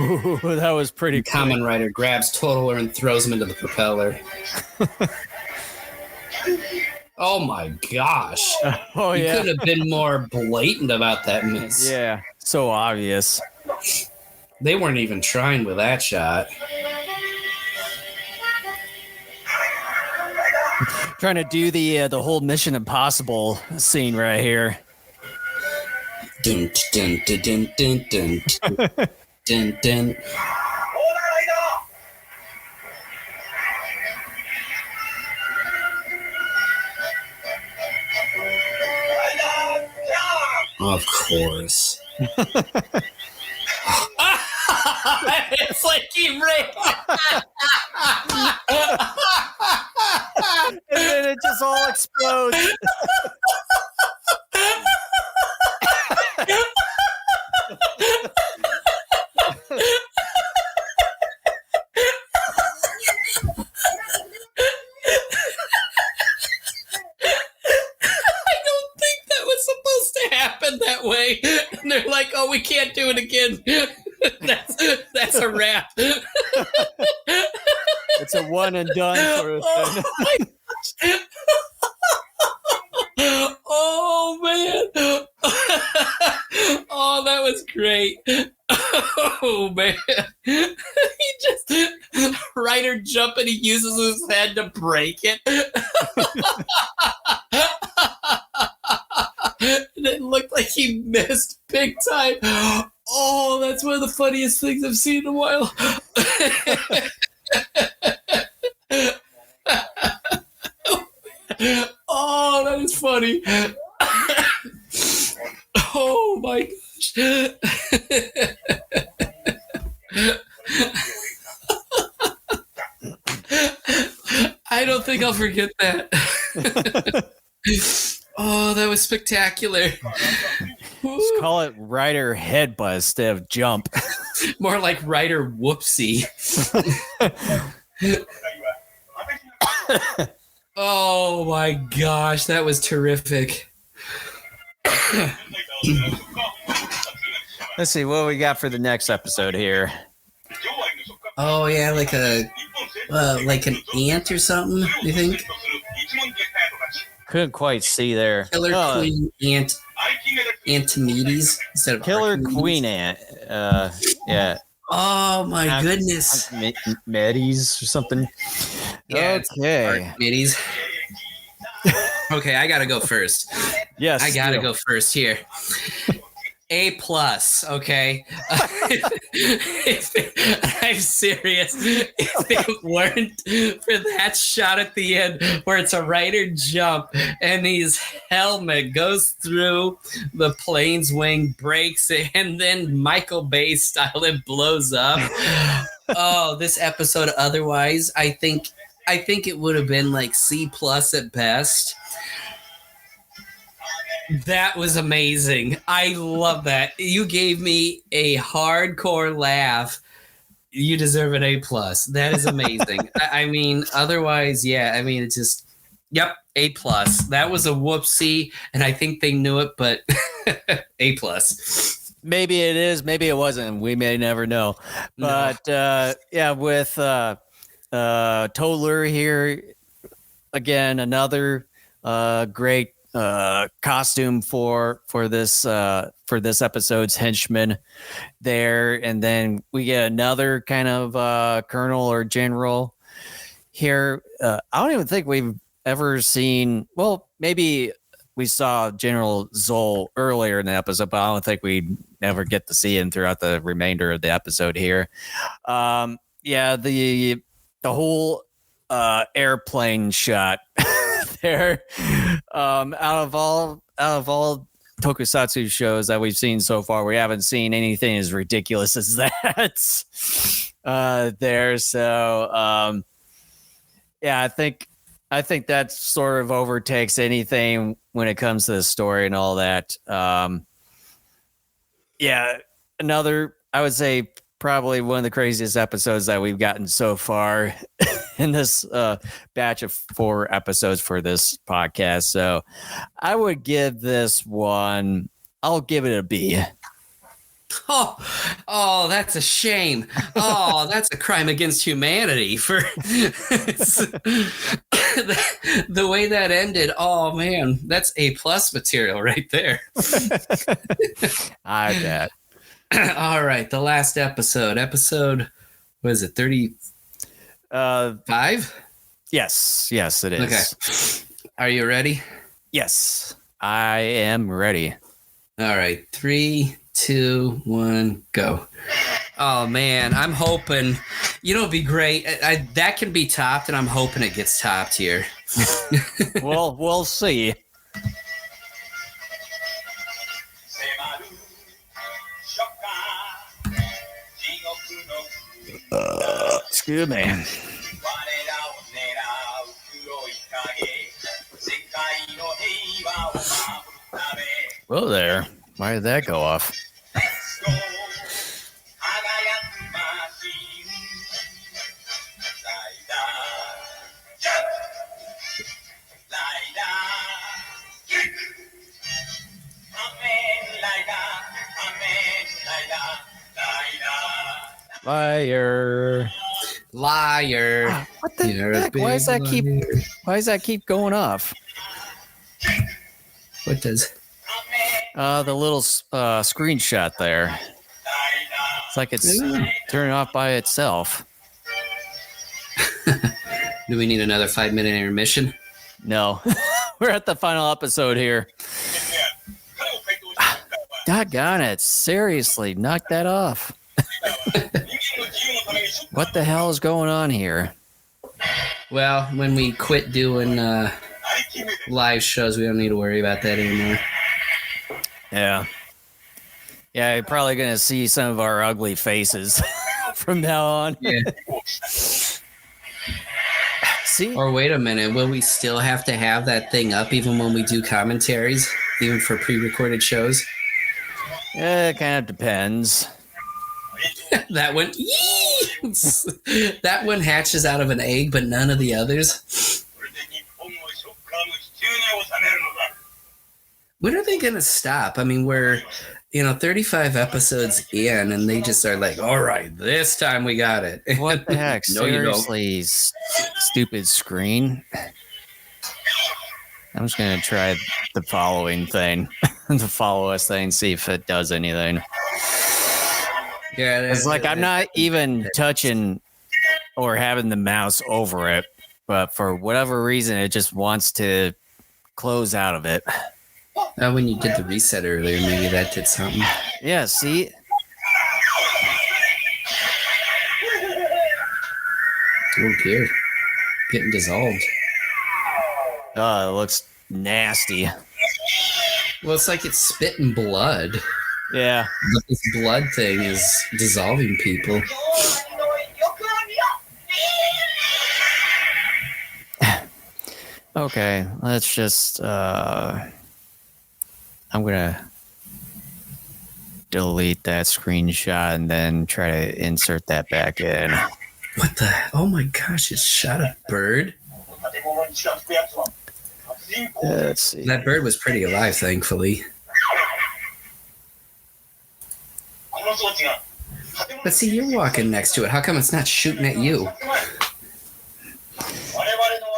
Speaker 2: Ooh, that was pretty cool.
Speaker 1: Kamen Rider grabs Totaler and throws him into the propeller. Oh my gosh.
Speaker 2: Oh,
Speaker 1: You
Speaker 2: yeah.
Speaker 1: could have been more blatant about that miss.
Speaker 2: Yeah, so obvious.
Speaker 1: They weren't even trying with that shot.
Speaker 2: Trying to do the whole Mission Impossible scene right here.
Speaker 1: Dun, dun, dun, dun, dun, dun, dun, dun, dun. Of course. It's like he ran.
Speaker 2: And then it just all explodes.
Speaker 1: way, and they're like, "Oh, we can't do it again." That's a wrap.
Speaker 2: It's a one and done sort of thing.
Speaker 1: Oh my gosh. Oh man. Oh, that was great. Oh man. He just Ryder jump and he uses his head to break it. And it looked like he missed big time. Oh, that's one of the funniest things I've seen in a while. Oh, that is funny. Oh my gosh. I don't think I'll forget that. Oh, that was spectacular.
Speaker 2: Let's call it Ryder headbutt instead of jump.
Speaker 1: More like Ryder whoopsie. Oh my gosh, that was terrific.
Speaker 2: Let's see what we got for the next episode here.
Speaker 1: Oh yeah, like an ant or something, you think?
Speaker 2: Couldn't quite see there.
Speaker 1: Killer Queen Ant Antimedes instead of
Speaker 2: Killer
Speaker 1: Archimedes.
Speaker 2: Queen Ant. Yeah.
Speaker 1: Oh my goodness.
Speaker 2: Medes or something.
Speaker 1: Yeah,
Speaker 2: Okay.
Speaker 1: Archimedes. Okay, I gotta go first.
Speaker 2: Yes.
Speaker 1: I gotta go first here. A+, okay? I'm serious. If it weren't for that shot at the end where it's a Ryder jump and his helmet goes through the plane's wing, breaks it, and then Michael Bay style it blows up. Oh, this episode otherwise, I think it would have been like C+ at best. That was amazing. I love that. You gave me a hardcore laugh. You deserve an A+. That is amazing. I mean, otherwise, yeah. I mean, it's just, yep, A+. That was a whoopsie, and I think they knew it, but A+.
Speaker 2: Maybe it is, maybe it wasn't. We may never know. But yeah, with Toller here again, another great costume for this episode's henchman there, and then we get another kind of colonel or general here. I don't even think we've ever seen. Well, maybe we saw General Zoll earlier in the episode, but I don't think we ever get to see him throughout the remainder of the episode here. Yeah, the whole airplane shot there. Out of all tokusatsu shows that we've seen so far, we haven't seen anything as ridiculous as that there. So yeah, I think that sort of overtakes anything when it comes to the story and all that. Yeah, another, I would say, probably one of the craziest episodes that we've gotten so far in this batch of 4 episodes for this podcast. So I would give this one, I'll give it a B.
Speaker 1: Oh, that's a shame. Oh, that's a crime against humanity for the way that ended. Oh man, that's A+ material right there.
Speaker 2: I bet.
Speaker 1: All right, the last episode, what is it, 35?
Speaker 2: Yes, it is.
Speaker 1: Okay. Are you ready?
Speaker 2: Yes, I am ready.
Speaker 1: All right, 3, 2, 1, go. Oh man, I'm hoping, it'd be great. That can be topped, and I'm hoping it gets topped here.
Speaker 2: Well, we'll see. Excuse me. Whoa there. Why did that go off? Liar.
Speaker 1: Liar.
Speaker 2: What the
Speaker 1: You're a
Speaker 2: heck? Why does that
Speaker 1: big liar.
Speaker 2: keep going off?
Speaker 1: What does?
Speaker 2: The little screenshot there. It's like it's turning off by itself.
Speaker 1: Do we need another 5-minute intermission?
Speaker 2: No. We're at the final episode here. Doggone it. Seriously, knock that off. What the hell is going on here?
Speaker 1: Well, when we quit doing live shows, we don't need to worry about that anymore.
Speaker 2: Yeah. Yeah, you're probably going to see some of our ugly faces from now on.
Speaker 1: Yeah.
Speaker 2: See?
Speaker 1: Or wait a minute, will we still have to have that thing up even when we do commentaries, even for pre-recorded shows?
Speaker 2: It kind of depends.
Speaker 1: That one, that one hatches out of an egg, but none of the others. When are they going to stop? I mean, we're 35 episodes in, and they just are like, all right, this time we got it.
Speaker 2: What the heck?
Speaker 1: No, you don't.
Speaker 2: Seriously, stupid screen. I'm just going to try the following thing, the follow us thing, see if it does anything.
Speaker 1: Yeah,
Speaker 2: It's like I'm not even touching or having the mouse over it, but for whatever reason, it just wants to close out of it.
Speaker 1: When you did the reset earlier, maybe that did something.
Speaker 2: Yeah, see?
Speaker 1: Oh, dear. Getting dissolved.
Speaker 2: Oh, it looks nasty.
Speaker 1: Well, it's like it's spitting blood.
Speaker 2: Yeah.
Speaker 1: But this blood thing is dissolving people.
Speaker 2: Okay, let's just I'm gonna delete that screenshot and then try to insert that back in.
Speaker 1: What the? Oh my gosh, it shot a bird?
Speaker 2: Let's see.
Speaker 1: That bird was pretty alive, thankfully. But see, you're walking next to it. How come it's not shooting at you?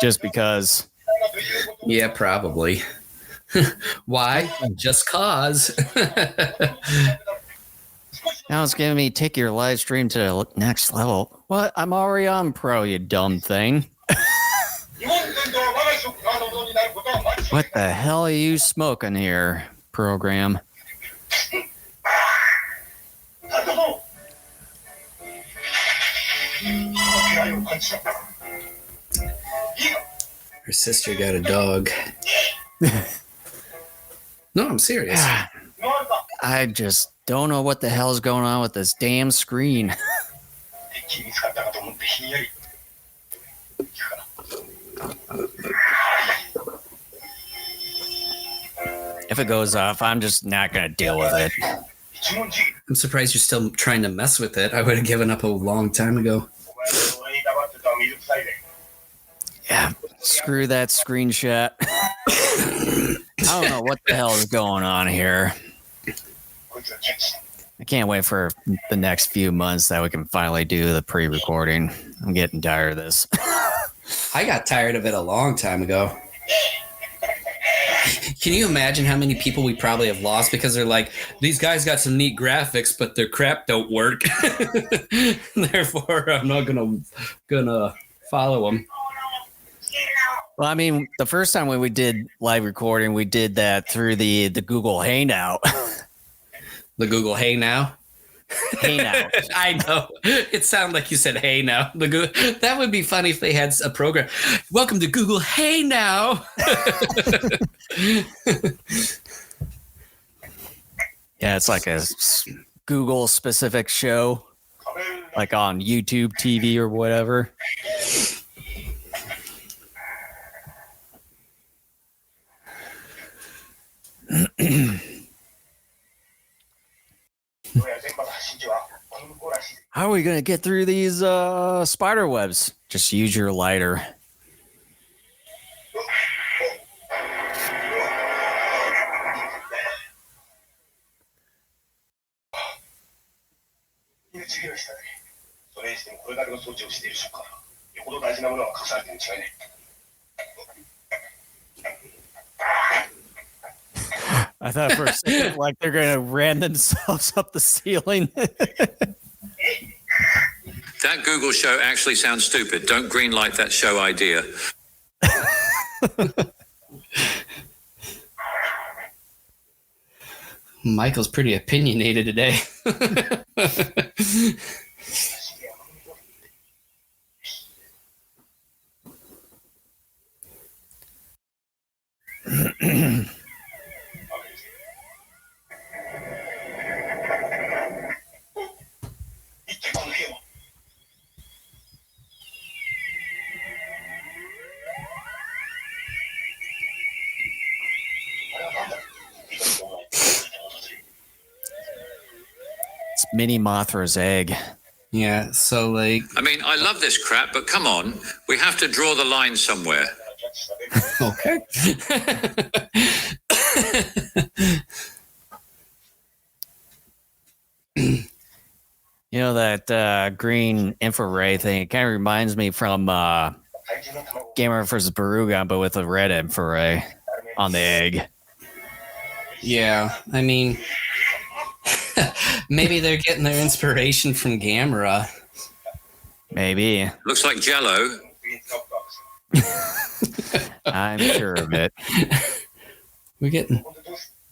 Speaker 2: Just because.
Speaker 1: Yeah, probably. Why? Just cause.
Speaker 2: Now it's giving me take your live stream to the next level. What? I'm already on pro, you dumb thing. What the hell are you smoking here, program?
Speaker 1: Her sister got a dog. No, I'm serious.
Speaker 2: I just don't know what the hell is going on with this damn screen. If it goes off, I'm just not going to deal with it.
Speaker 1: I'm surprised you're still trying to mess with it. I would have given up a long time ago.
Speaker 2: Yeah, screw that screenshot. I don't know what the hell is going on here. I can't wait for the next few months that we can finally do the pre-recording. I'm getting tired of this.
Speaker 1: I got tired of it a long time ago. Can you imagine how many people we probably have lost because they're like, these guys got some neat graphics, but their crap don't work. Therefore, I'm not gonna follow them.
Speaker 2: Well, I mean, the first time when we did live recording, we did that through the Google Hangout.
Speaker 1: The Google Hey Now?
Speaker 2: Hangout.
Speaker 1: I know. It sounded like you said Hey Now. That would be funny if they had a program. Welcome to Google Hey Now.
Speaker 2: Yeah, it's like a Google specific show, like on YouTube TV or whatever. How are we going to get through these spider webs? Just use your lighter.
Speaker 5: それにしてもこれだけの装置をしているショッカー。よほど大事なものが隠されているに違いない。
Speaker 2: I thought for a second like they're gonna ram themselves up the ceiling.
Speaker 4: That Google show actually sounds stupid. Don't greenlight that show idea.
Speaker 1: Michael's pretty opinionated today.
Speaker 2: It's Mini Mothra's egg.
Speaker 1: Yeah, so like,
Speaker 4: I mean, I love this crap, but come on, we have to draw the line somewhere.
Speaker 1: okay.
Speaker 2: You know that green infrared thing? It kind of reminds me from Gamer vs. Barugan, but with a red infrared on the egg.
Speaker 1: Yeah, I mean, maybe they're getting their inspiration from Gamera.
Speaker 2: Maybe.
Speaker 4: Looks like Jello.
Speaker 2: I'm sure of it.
Speaker 1: We're getting.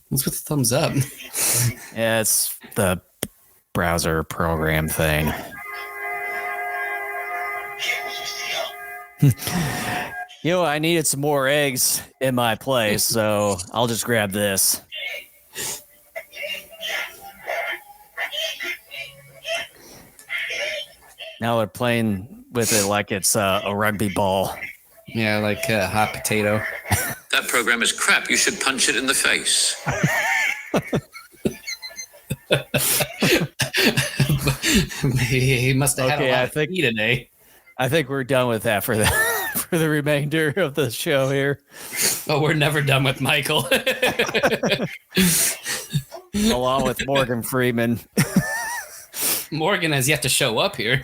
Speaker 1: What's with the thumbs up?
Speaker 2: Yeah, it's the browser program thing. You know, I needed some more eggs in my place, so I'll just grab this. Now they're playing with it like it's a rugby ball.
Speaker 1: Yeah, like hot potato.
Speaker 4: That program is crap. You should punch it in the face.
Speaker 1: He must have had a lot of tea today.
Speaker 2: I think we're done with that for the remainder of the show here.
Speaker 1: Oh, we're never done with Michael.
Speaker 2: Along with Morgan Freeman.
Speaker 1: Morgan has yet to show up here.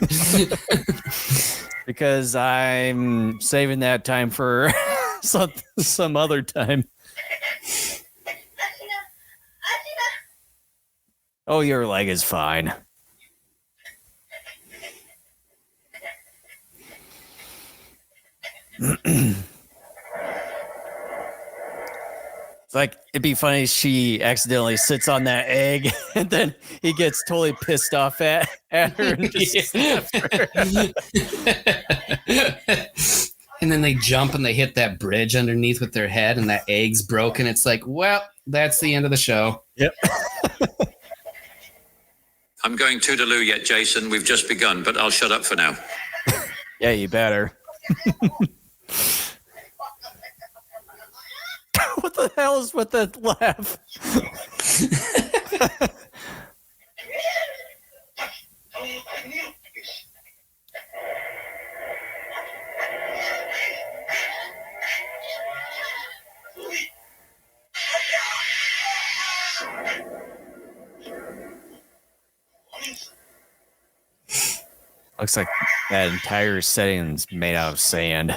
Speaker 2: Because I'm saving that time for some other time. Oh, your leg is fine. It's like, it'd be funny if she accidentally sits on that egg and then he gets totally pissed off at her and just slaps her.
Speaker 1: And then they jump and they hit that bridge underneath with their head and that egg's broken. It's like, well, that's the end of the show.
Speaker 2: Yep.
Speaker 4: I'm going toodaloo yet, Jason. We've just begun, but I'll shut up for now.
Speaker 2: Yeah, you better. What the hell is with that laugh? Looks like that entire setting is made out of sand.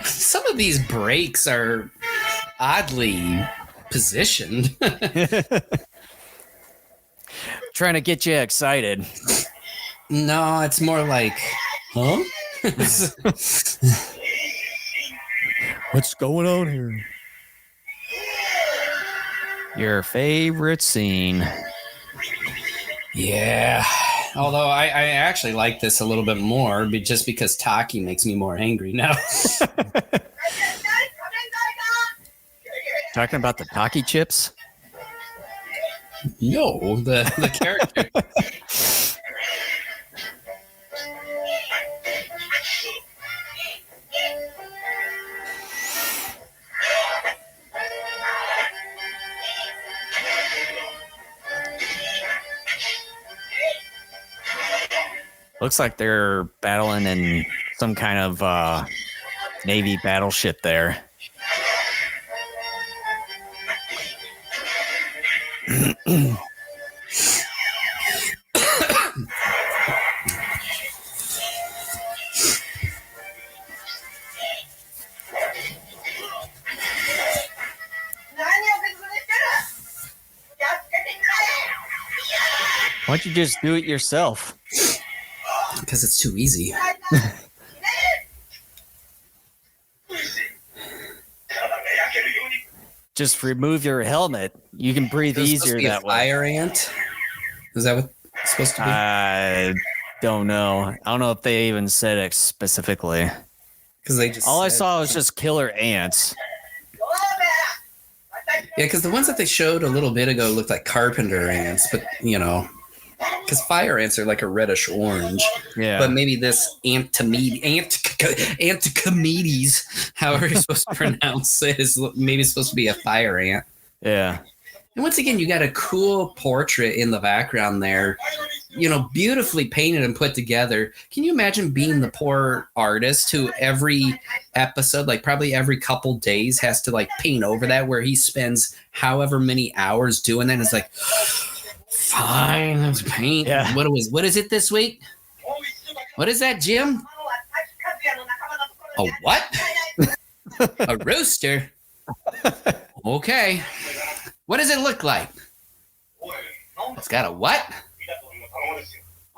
Speaker 1: Some of these breaks are oddly positioned.
Speaker 2: Trying to get you excited.
Speaker 1: No, it's more like, huh?
Speaker 2: What's going on here? Your favorite scene.
Speaker 1: Yeah. Although I actually like this a little bit more, just because Taki makes me more angry now.
Speaker 2: Talking about the Taki chips?
Speaker 1: No, the character.
Speaker 2: Looks like they're battling in some kind of Navy battleship there. Why don't you just do it yourself?
Speaker 1: Because it's too easy.
Speaker 2: Just remove your helmet. You can breathe easier that way.
Speaker 1: Fire ant? Is that what it's supposed to be?
Speaker 2: I don't know. I don't know if they even said it specifically.
Speaker 1: Because they just
Speaker 2: all I saw was just killer ants.
Speaker 1: Yeah, because the ones that they showed a little bit ago looked like carpenter ants, but you know, because fire ants are like a reddish orange.
Speaker 2: Yeah.
Speaker 1: But maybe this Anticomedes, however you're supposed to pronounce it, is maybe supposed to be a fire ant.
Speaker 2: Yeah.
Speaker 1: And once again, you got a cool portrait in the background there, you know, beautifully painted and put together. Can you imagine being the poor artist who every episode, like probably every couple days, has to like paint over that, where he spends however many hours doing that? And it's like, fine, let's paint.
Speaker 2: Yeah.
Speaker 1: What is it this week? What is that, Jim? A what? A rooster? Okay. What does it look like? It's got a what?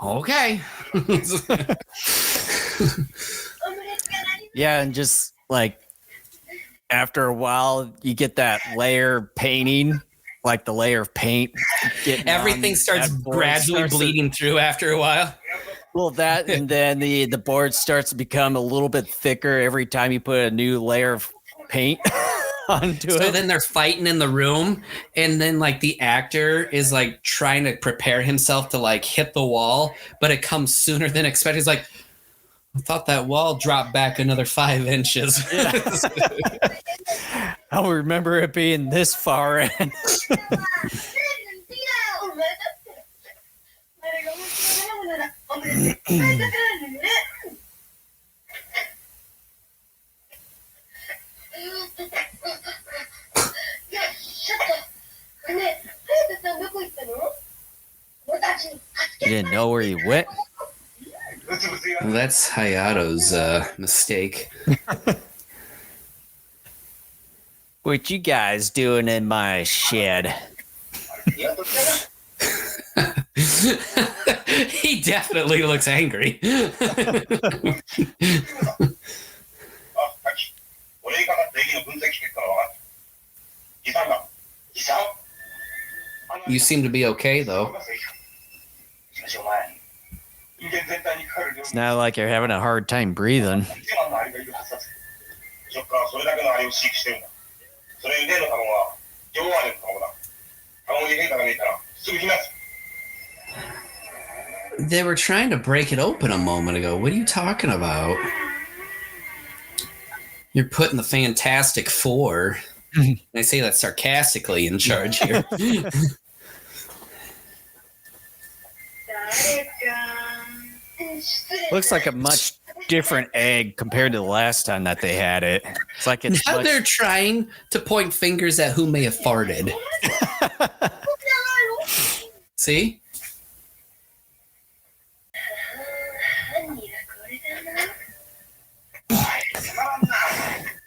Speaker 1: Okay.
Speaker 2: Yeah, and just like after a while, you get that layer painting, like the layer of paint.
Speaker 1: Everything starts gradually bleeding through after a while.
Speaker 2: Well, that, and then the board starts to become a little bit thicker every time you put a new layer of paint onto it.
Speaker 1: So then they're fighting in the room, and then like the actor is like trying to prepare himself to like hit the wall, but it comes sooner than expected. He's like, I thought that wall dropped back another 5 inches.
Speaker 2: Yeah. I remember it being this far in. You didn't know where you went?
Speaker 1: Well, that's Hayato's mistake.
Speaker 2: What you guys doing in my shed?
Speaker 1: He definitely looks angry. You seem to be okay, though.
Speaker 2: It's not like you're having a hard time breathing.
Speaker 1: They were trying to break it open a moment ago. What are you talking about? You're putting the Fantastic Four, and I say that sarcastically, in charge here.
Speaker 2: Looks like a much different egg compared to the last time that they had it. It's like it's
Speaker 1: Now they're trying to point fingers at who may have farted. See?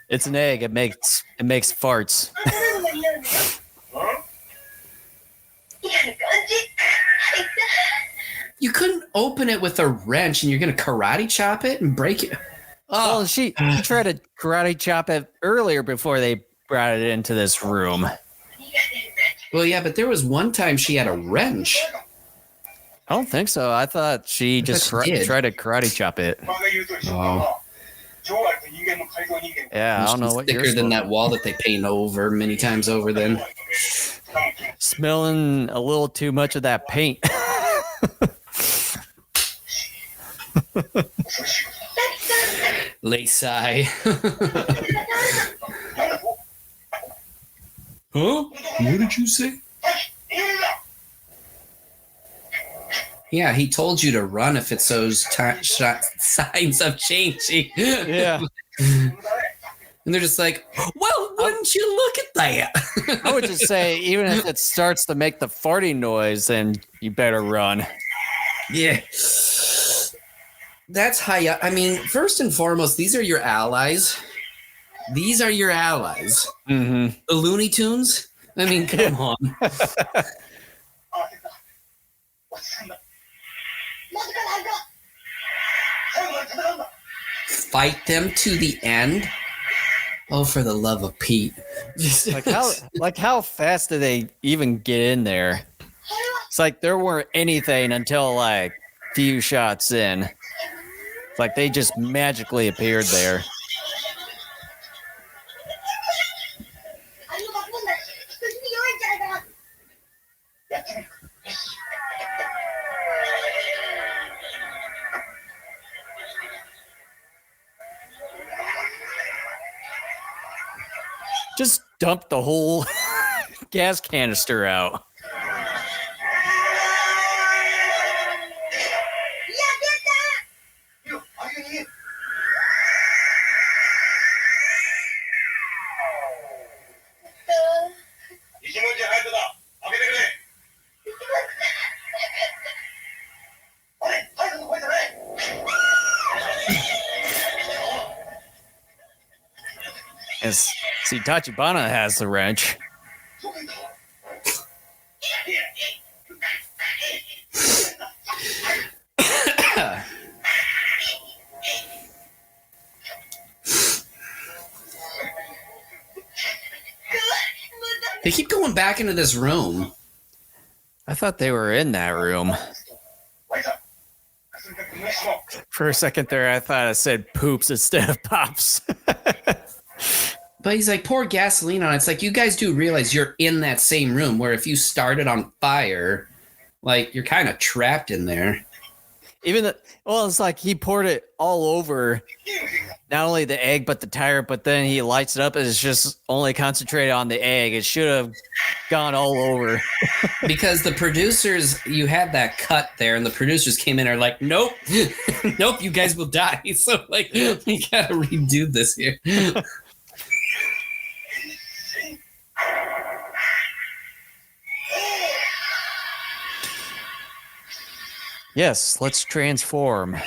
Speaker 2: It's an egg. It makes farts.
Speaker 1: You couldn't open it with a wrench, and you're going to karate chop it and break it. Oh,
Speaker 2: Well, she tried to karate chop it earlier before they brought it into this room.
Speaker 1: well, yeah, but there was one time she had a wrench.
Speaker 2: I don't think so. I thought she just
Speaker 1: she did.
Speaker 2: tried to karate chop it.
Speaker 1: Oh.
Speaker 2: Yeah, I don't know what you're
Speaker 1: thicker than that wall that they paint over many times over. Then
Speaker 2: smelling a little too much of that paint.
Speaker 1: Lace-eye. Huh? What did you say? Yeah, he told you to run if it shows signs of changing.
Speaker 2: Yeah.
Speaker 1: And they're just like, well, wouldn't you look at that?
Speaker 2: I would just say, even if it starts to make the farting noise, then you better run.
Speaker 1: Yeah. That's high up. I mean, first and foremost, these are your allies. These are your allies.
Speaker 2: Mm-hmm.
Speaker 1: The Looney Tunes? I mean, come on.
Speaker 5: あ、出た。落ち着くんだ。なぜかなんか。最後まで戦うんだ。
Speaker 1: Fight them to the end? Oh, for the love of Pete.
Speaker 2: Like how fast did they even get in there? It's like there weren't anything until like few shots in. It's like they just magically appeared there.
Speaker 3: あれのバックボーンだ。人に弱いんじゃないかな。
Speaker 5: やってみる。
Speaker 2: Just dump the whole gas canister out.
Speaker 3: やってた。
Speaker 5: いいよ、あれが逃げる。一文字入るだ。開けてくれ。あれ、入るの声じゃない。
Speaker 2: Yes. See, Tachibana has the wrench.
Speaker 1: They keep going back into this room.
Speaker 2: I thought they were in that room. For a second there, I thought it said poops instead of pops.
Speaker 1: But he's like, pour gasoline on it. It's like, you guys do realize you're in that same room where if you started on fire, like, you're kind of trapped in there.
Speaker 2: It's like he poured it all over not only the egg, but the tire, but then he lights it up and it's just only concentrated on the egg. It should have gone all over.
Speaker 1: Because the producers, you had that cut there, and the producers came in and are like, nope, nope, you guys will die. So, like, we got to redo this here.
Speaker 2: Yes, let's transform.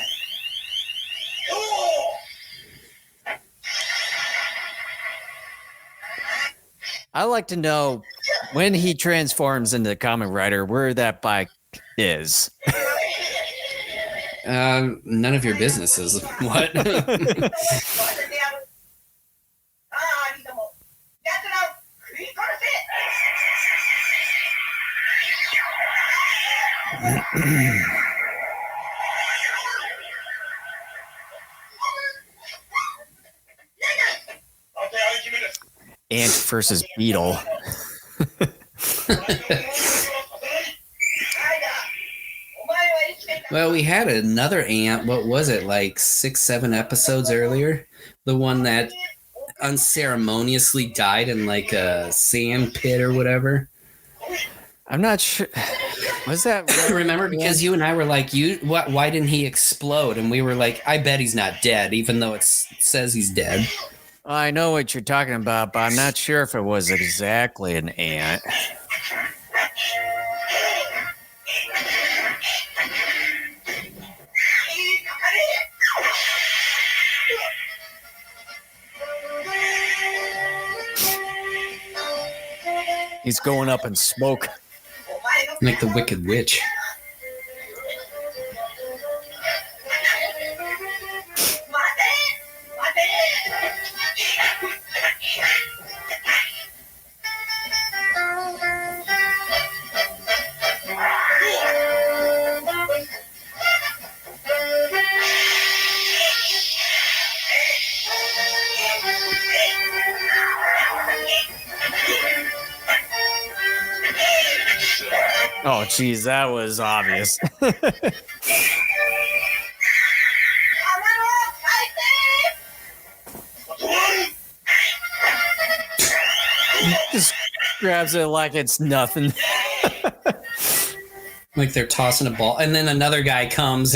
Speaker 2: I like to know when he transforms into the Kamen Rider where that bike is.
Speaker 1: None of your businesses. What?
Speaker 3: やらせてやる。ああ、リーダーも。奴らを食い殺せ。
Speaker 2: Ant versus Beetle.
Speaker 1: Well, we had another ant. What was it, like 6-7 episodes earlier? The one that unceremoniously died in like a sand pit or whatever.
Speaker 2: I'm not sure. Was that
Speaker 1: remember? Because you and I were like, why didn't he explode? And we were like, I bet he's not dead, even though it says he's dead.
Speaker 2: I know what you're talking about, but I'm not sure if it was exactly an ant. He's going up in smoke.
Speaker 1: Like the Wicked Witch.
Speaker 2: Oh, geez, that was obvious. Just grabs it like it's nothing.
Speaker 1: Like they're tossing a ball, and then another guy comes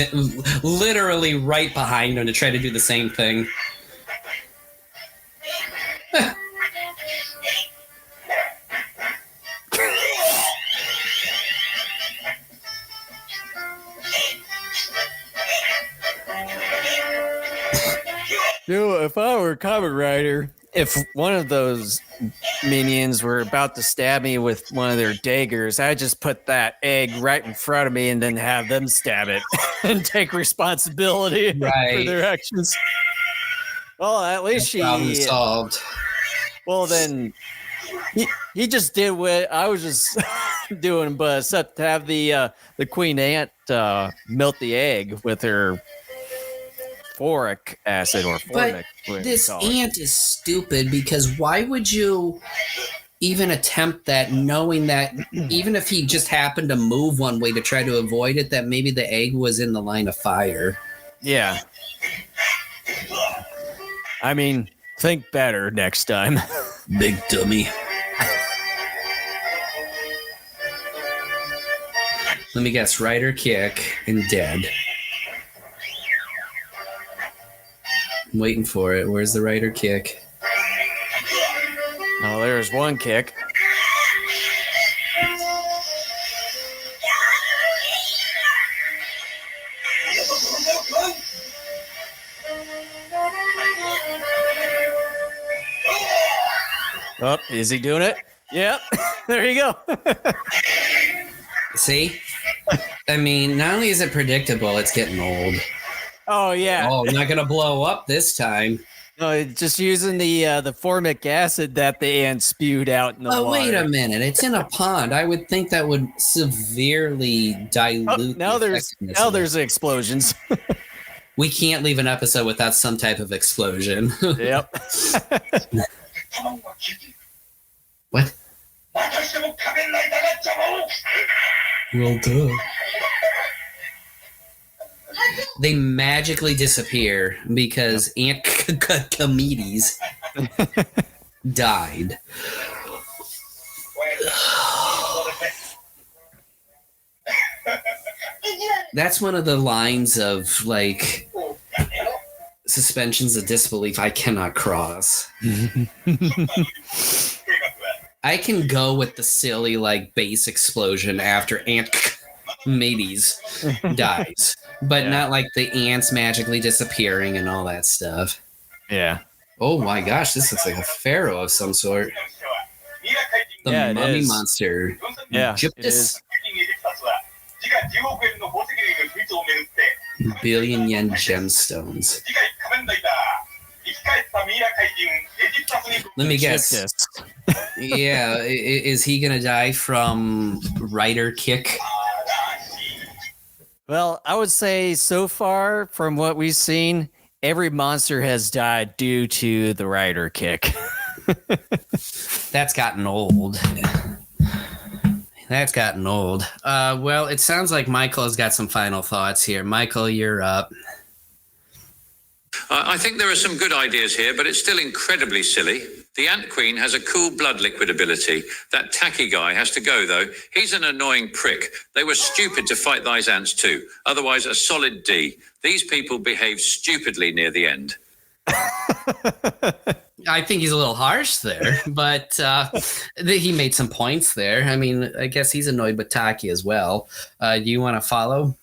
Speaker 1: literally right behind him to try to do the same thing.
Speaker 2: Dude, if I were a Kamen Rider, if one of those minions were about to stab me with one of their daggers, I'd just put that egg right in front of me and then have them stab it and take responsibility for their actions. Well, at least
Speaker 1: Problem solved.
Speaker 2: Well, then he just did what I was just doing, but except to have the queen ant melt the egg with her foric acid or formic.
Speaker 1: But this ant is stupid because why would you even attempt that knowing that even if he just happened to move one way to try to avoid it, that maybe the egg was in the line of fire?
Speaker 2: Yeah. I mean, think better next time.
Speaker 1: Big dummy. Let me guess, Rider kick and dead. I'm waiting for it. Where's the Rider kick?
Speaker 2: Oh, there's one kick. Oh, is he doing it? Yep. There you go.
Speaker 1: See? I mean, not only is it predictable, it's getting old.
Speaker 2: Oh, yeah.
Speaker 1: Oh, I'm not going to blow up this time.
Speaker 2: No, just using the formic acid that the ant spewed out in the water.
Speaker 1: Oh, wait a minute. It's in a pond. I would think that would severely dilute.
Speaker 2: Now there's explosions.
Speaker 1: We can't leave an episode without some type of explosion.
Speaker 2: Yep.
Speaker 1: What? Well done. They magically disappear because Aunt Comedes died. That's one of the lines of like suspensions of disbelief I cannot cross. I can go with the silly like base explosion after Aunt Comedes dies, but not like the ants magically disappearing and all that stuff.
Speaker 2: Yeah.
Speaker 1: Oh my gosh, this looks like a pharaoh of some sort. The mummy monster.
Speaker 2: Yeah,
Speaker 1: Gyptus.
Speaker 2: it is.
Speaker 1: Billion yen gemstones. Let me guess. Yeah, is he gonna die from Rider kick?
Speaker 2: Well, I would say so far from what we've seen, every monster has died due to the Rider kick.
Speaker 1: That's gotten old. That's gotten old. Well, it sounds like Michael has got some final thoughts here. Michael, you're up.
Speaker 4: I think there are some good ideas here, but it's still incredibly silly. The Ant Queen has a cool blood liquid ability. That tacky guy has to go, though. He's an annoying prick. They were stupid to fight those ants, too. Otherwise, a solid D. These people behaved stupidly near the end.
Speaker 1: I think he's a little harsh there, but he made some points there. I mean, I guess he's annoyed with Taki as well. Do you want to follow?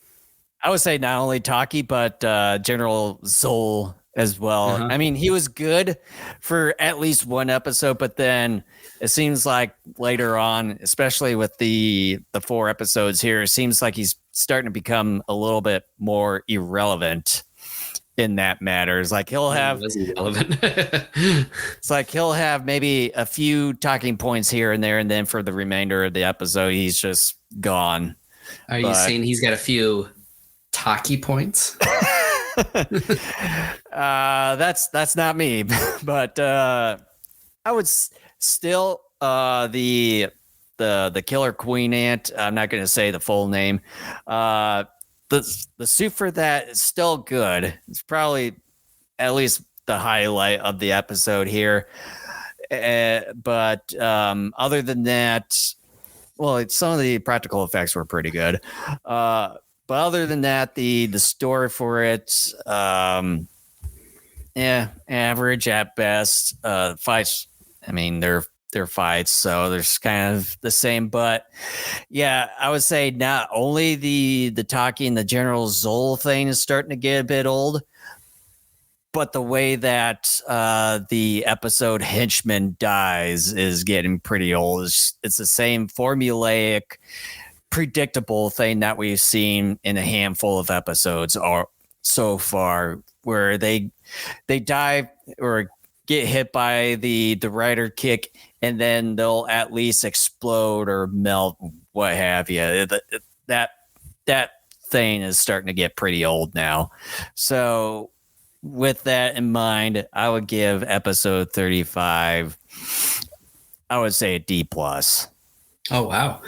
Speaker 2: I would say not only Taki, but General Zol as well.
Speaker 1: Uh-huh.
Speaker 2: I mean, he was good for at least one episode, but then it seems like later on, especially with the 4 episodes here, it seems like he's starting to become a little bit more irrelevant in that matter. It's like he'll have it's like he'll have maybe a few talking points here and there, and then for the remainder of the episode, he's just gone.
Speaker 1: Are you saying he's got a few Taki points?
Speaker 2: That's not me, but I would still the killer queen ant. I'm not going to say the full name. The suit for that is still good. It's probably at least the highlight of the episode here. But other than that, some of the practical effects were pretty good. But other than that, the story for it, average at best. Fights, I mean, they're fights, so there's kind of the same. But yeah, I would say not only the Taki and the General Zol thing is starting to get a bit old, but the way that the episode Henchman dies is getting pretty old. It's the same formulaic, predictable thing that we've seen in a handful of episodes or so far, where they die or get hit by the rider kick, and then they'll at least explode or melt, what have you. That thing is starting to get pretty old now. So with that in mind, I would give episode 35, I would say a D+.
Speaker 1: Oh, wow.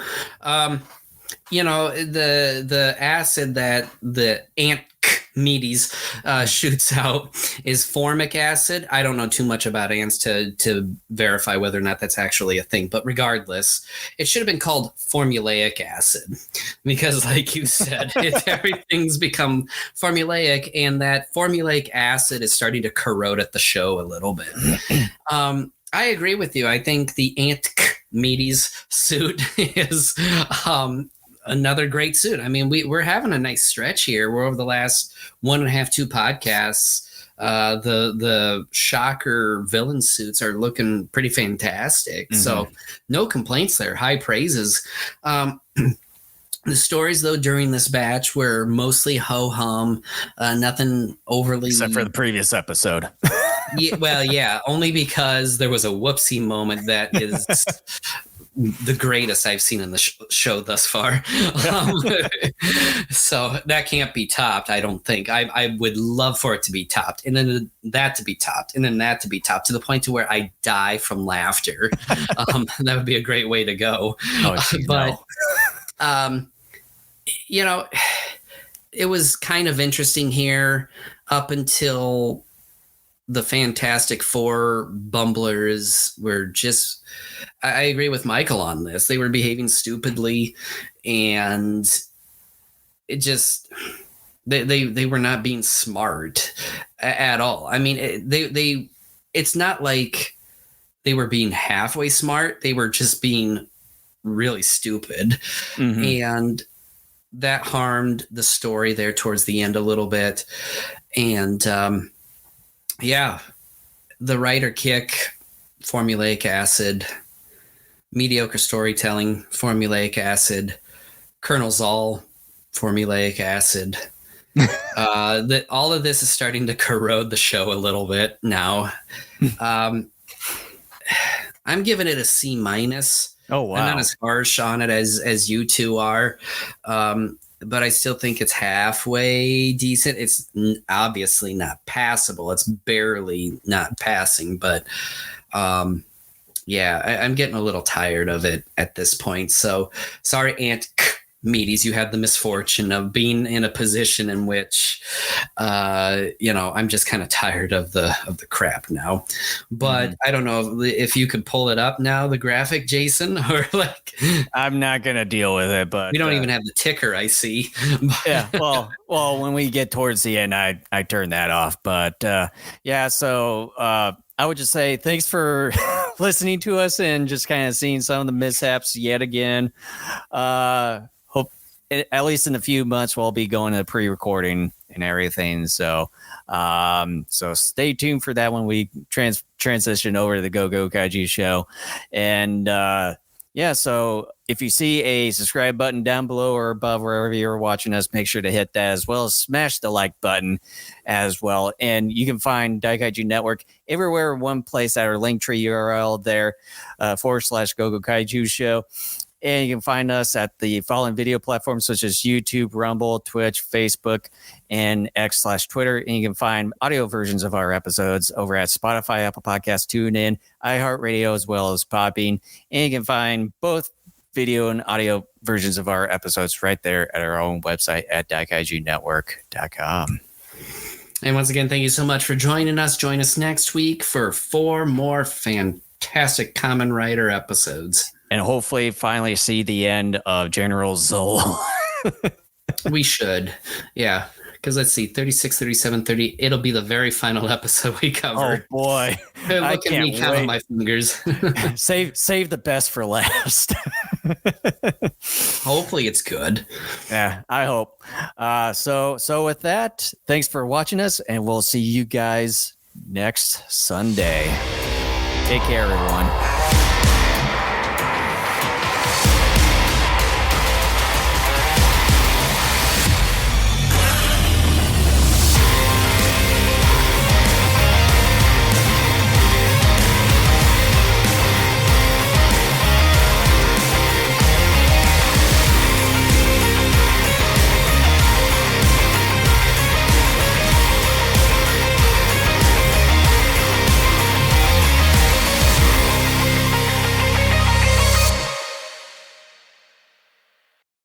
Speaker 1: The acid that the ant meaties shoots out is formic acid. I don't know too much about ants to verify whether or not that's actually a thing, but regardless, it should have been called formulaic acid, because like you said, everything's become formulaic, and that formulaic acid is starting to corrode at the show a little bit. I agree with you. I think the ant meaties suit is another great suit. I mean, we're having a nice stretch here. We're over the last 1.5, 2 podcasts. The shocker villain suits are looking pretty fantastic. Mm-hmm. So no complaints there. High praises. The stories, though, during this batch were mostly ho-hum, nothing overly...
Speaker 2: Except for the previous episode.
Speaker 1: Yeah, only because there was a whoopsie moment that is... the greatest I've seen in the show thus far. So that can't be topped, I don't think. I would love for it to be topped, and then that to be topped, and then that to be topped, to the point to where I die from laughter. That would be a great way to go. It was kind of interesting here up until the Fantastic Four bumblers were just... I agree with Michael on this. They were behaving stupidly, and it just... They were not being smart at all. I mean, it's not like they were being halfway smart. They were just being really stupid. Mm-hmm. And that harmed the story there towards the end a little bit. And the writer kick, formulaic acid, mediocre storytelling, formulaic acid, Colonel Zoll, formulaic acid. That all of this is starting to corrode the show a little bit now. I'm giving it a C-.
Speaker 2: Oh, wow.
Speaker 1: I'm not as harsh on it as you two are. But I still think it's halfway decent. It's obviously not passable. It's barely not passing, but I'm getting a little tired of it at this point. So sorry, Aunt Meaties, you had the misfortune of being in a position in which, I'm just kind of tired of the crap now. But I don't know if you could pull it up now, the graphic, Jason, or like.
Speaker 2: I'm not gonna deal with it, but
Speaker 1: we don't even have the ticker. I see.
Speaker 2: Yeah. Well, when we get towards the end, I turn that off. But so I would just say thanks for listening to us and just kind of seeing some of the mishaps yet again. Hope at least in a few months we'll be going to pre-recording and everything. So stay tuned for that when we transition over to the Go Kaiju show. And so if you see a subscribe button down below or above wherever you're watching us, make sure to hit that, as well as smash the like button as well. And you can find Daikaiju Network everywhere in one place at our Linktree URL there, / Go Kaiju show. And you can find us at the following video platforms such as YouTube, Rumble, Twitch, Facebook, and X/Twitter. And you can find audio versions of our episodes over at Spotify, Apple Podcasts, TuneIn, iHeartRadio, as well as Podbean. And you can find both video and audio versions of our episodes right there at our own website at DaikaijuNetwork.com.
Speaker 1: And once again, thank you so much for joining us. Join us next week for 4 more fantastic Kamen Rider episodes.
Speaker 2: and hopefully finally see the end of General Zoll.
Speaker 1: We should. Yeah. Because let's see, 36, 37, 30. It'll be the very final episode we cover.
Speaker 2: Oh boy.
Speaker 1: Look
Speaker 2: I
Speaker 1: at
Speaker 2: can't
Speaker 1: me counting
Speaker 2: wait.
Speaker 1: my fingers.
Speaker 2: Save the best for last.
Speaker 1: Hopefully it's good.
Speaker 2: Yeah, I hope. So with that, thanks for watching us, and we'll see you guys next Sunday. Take care, everyone.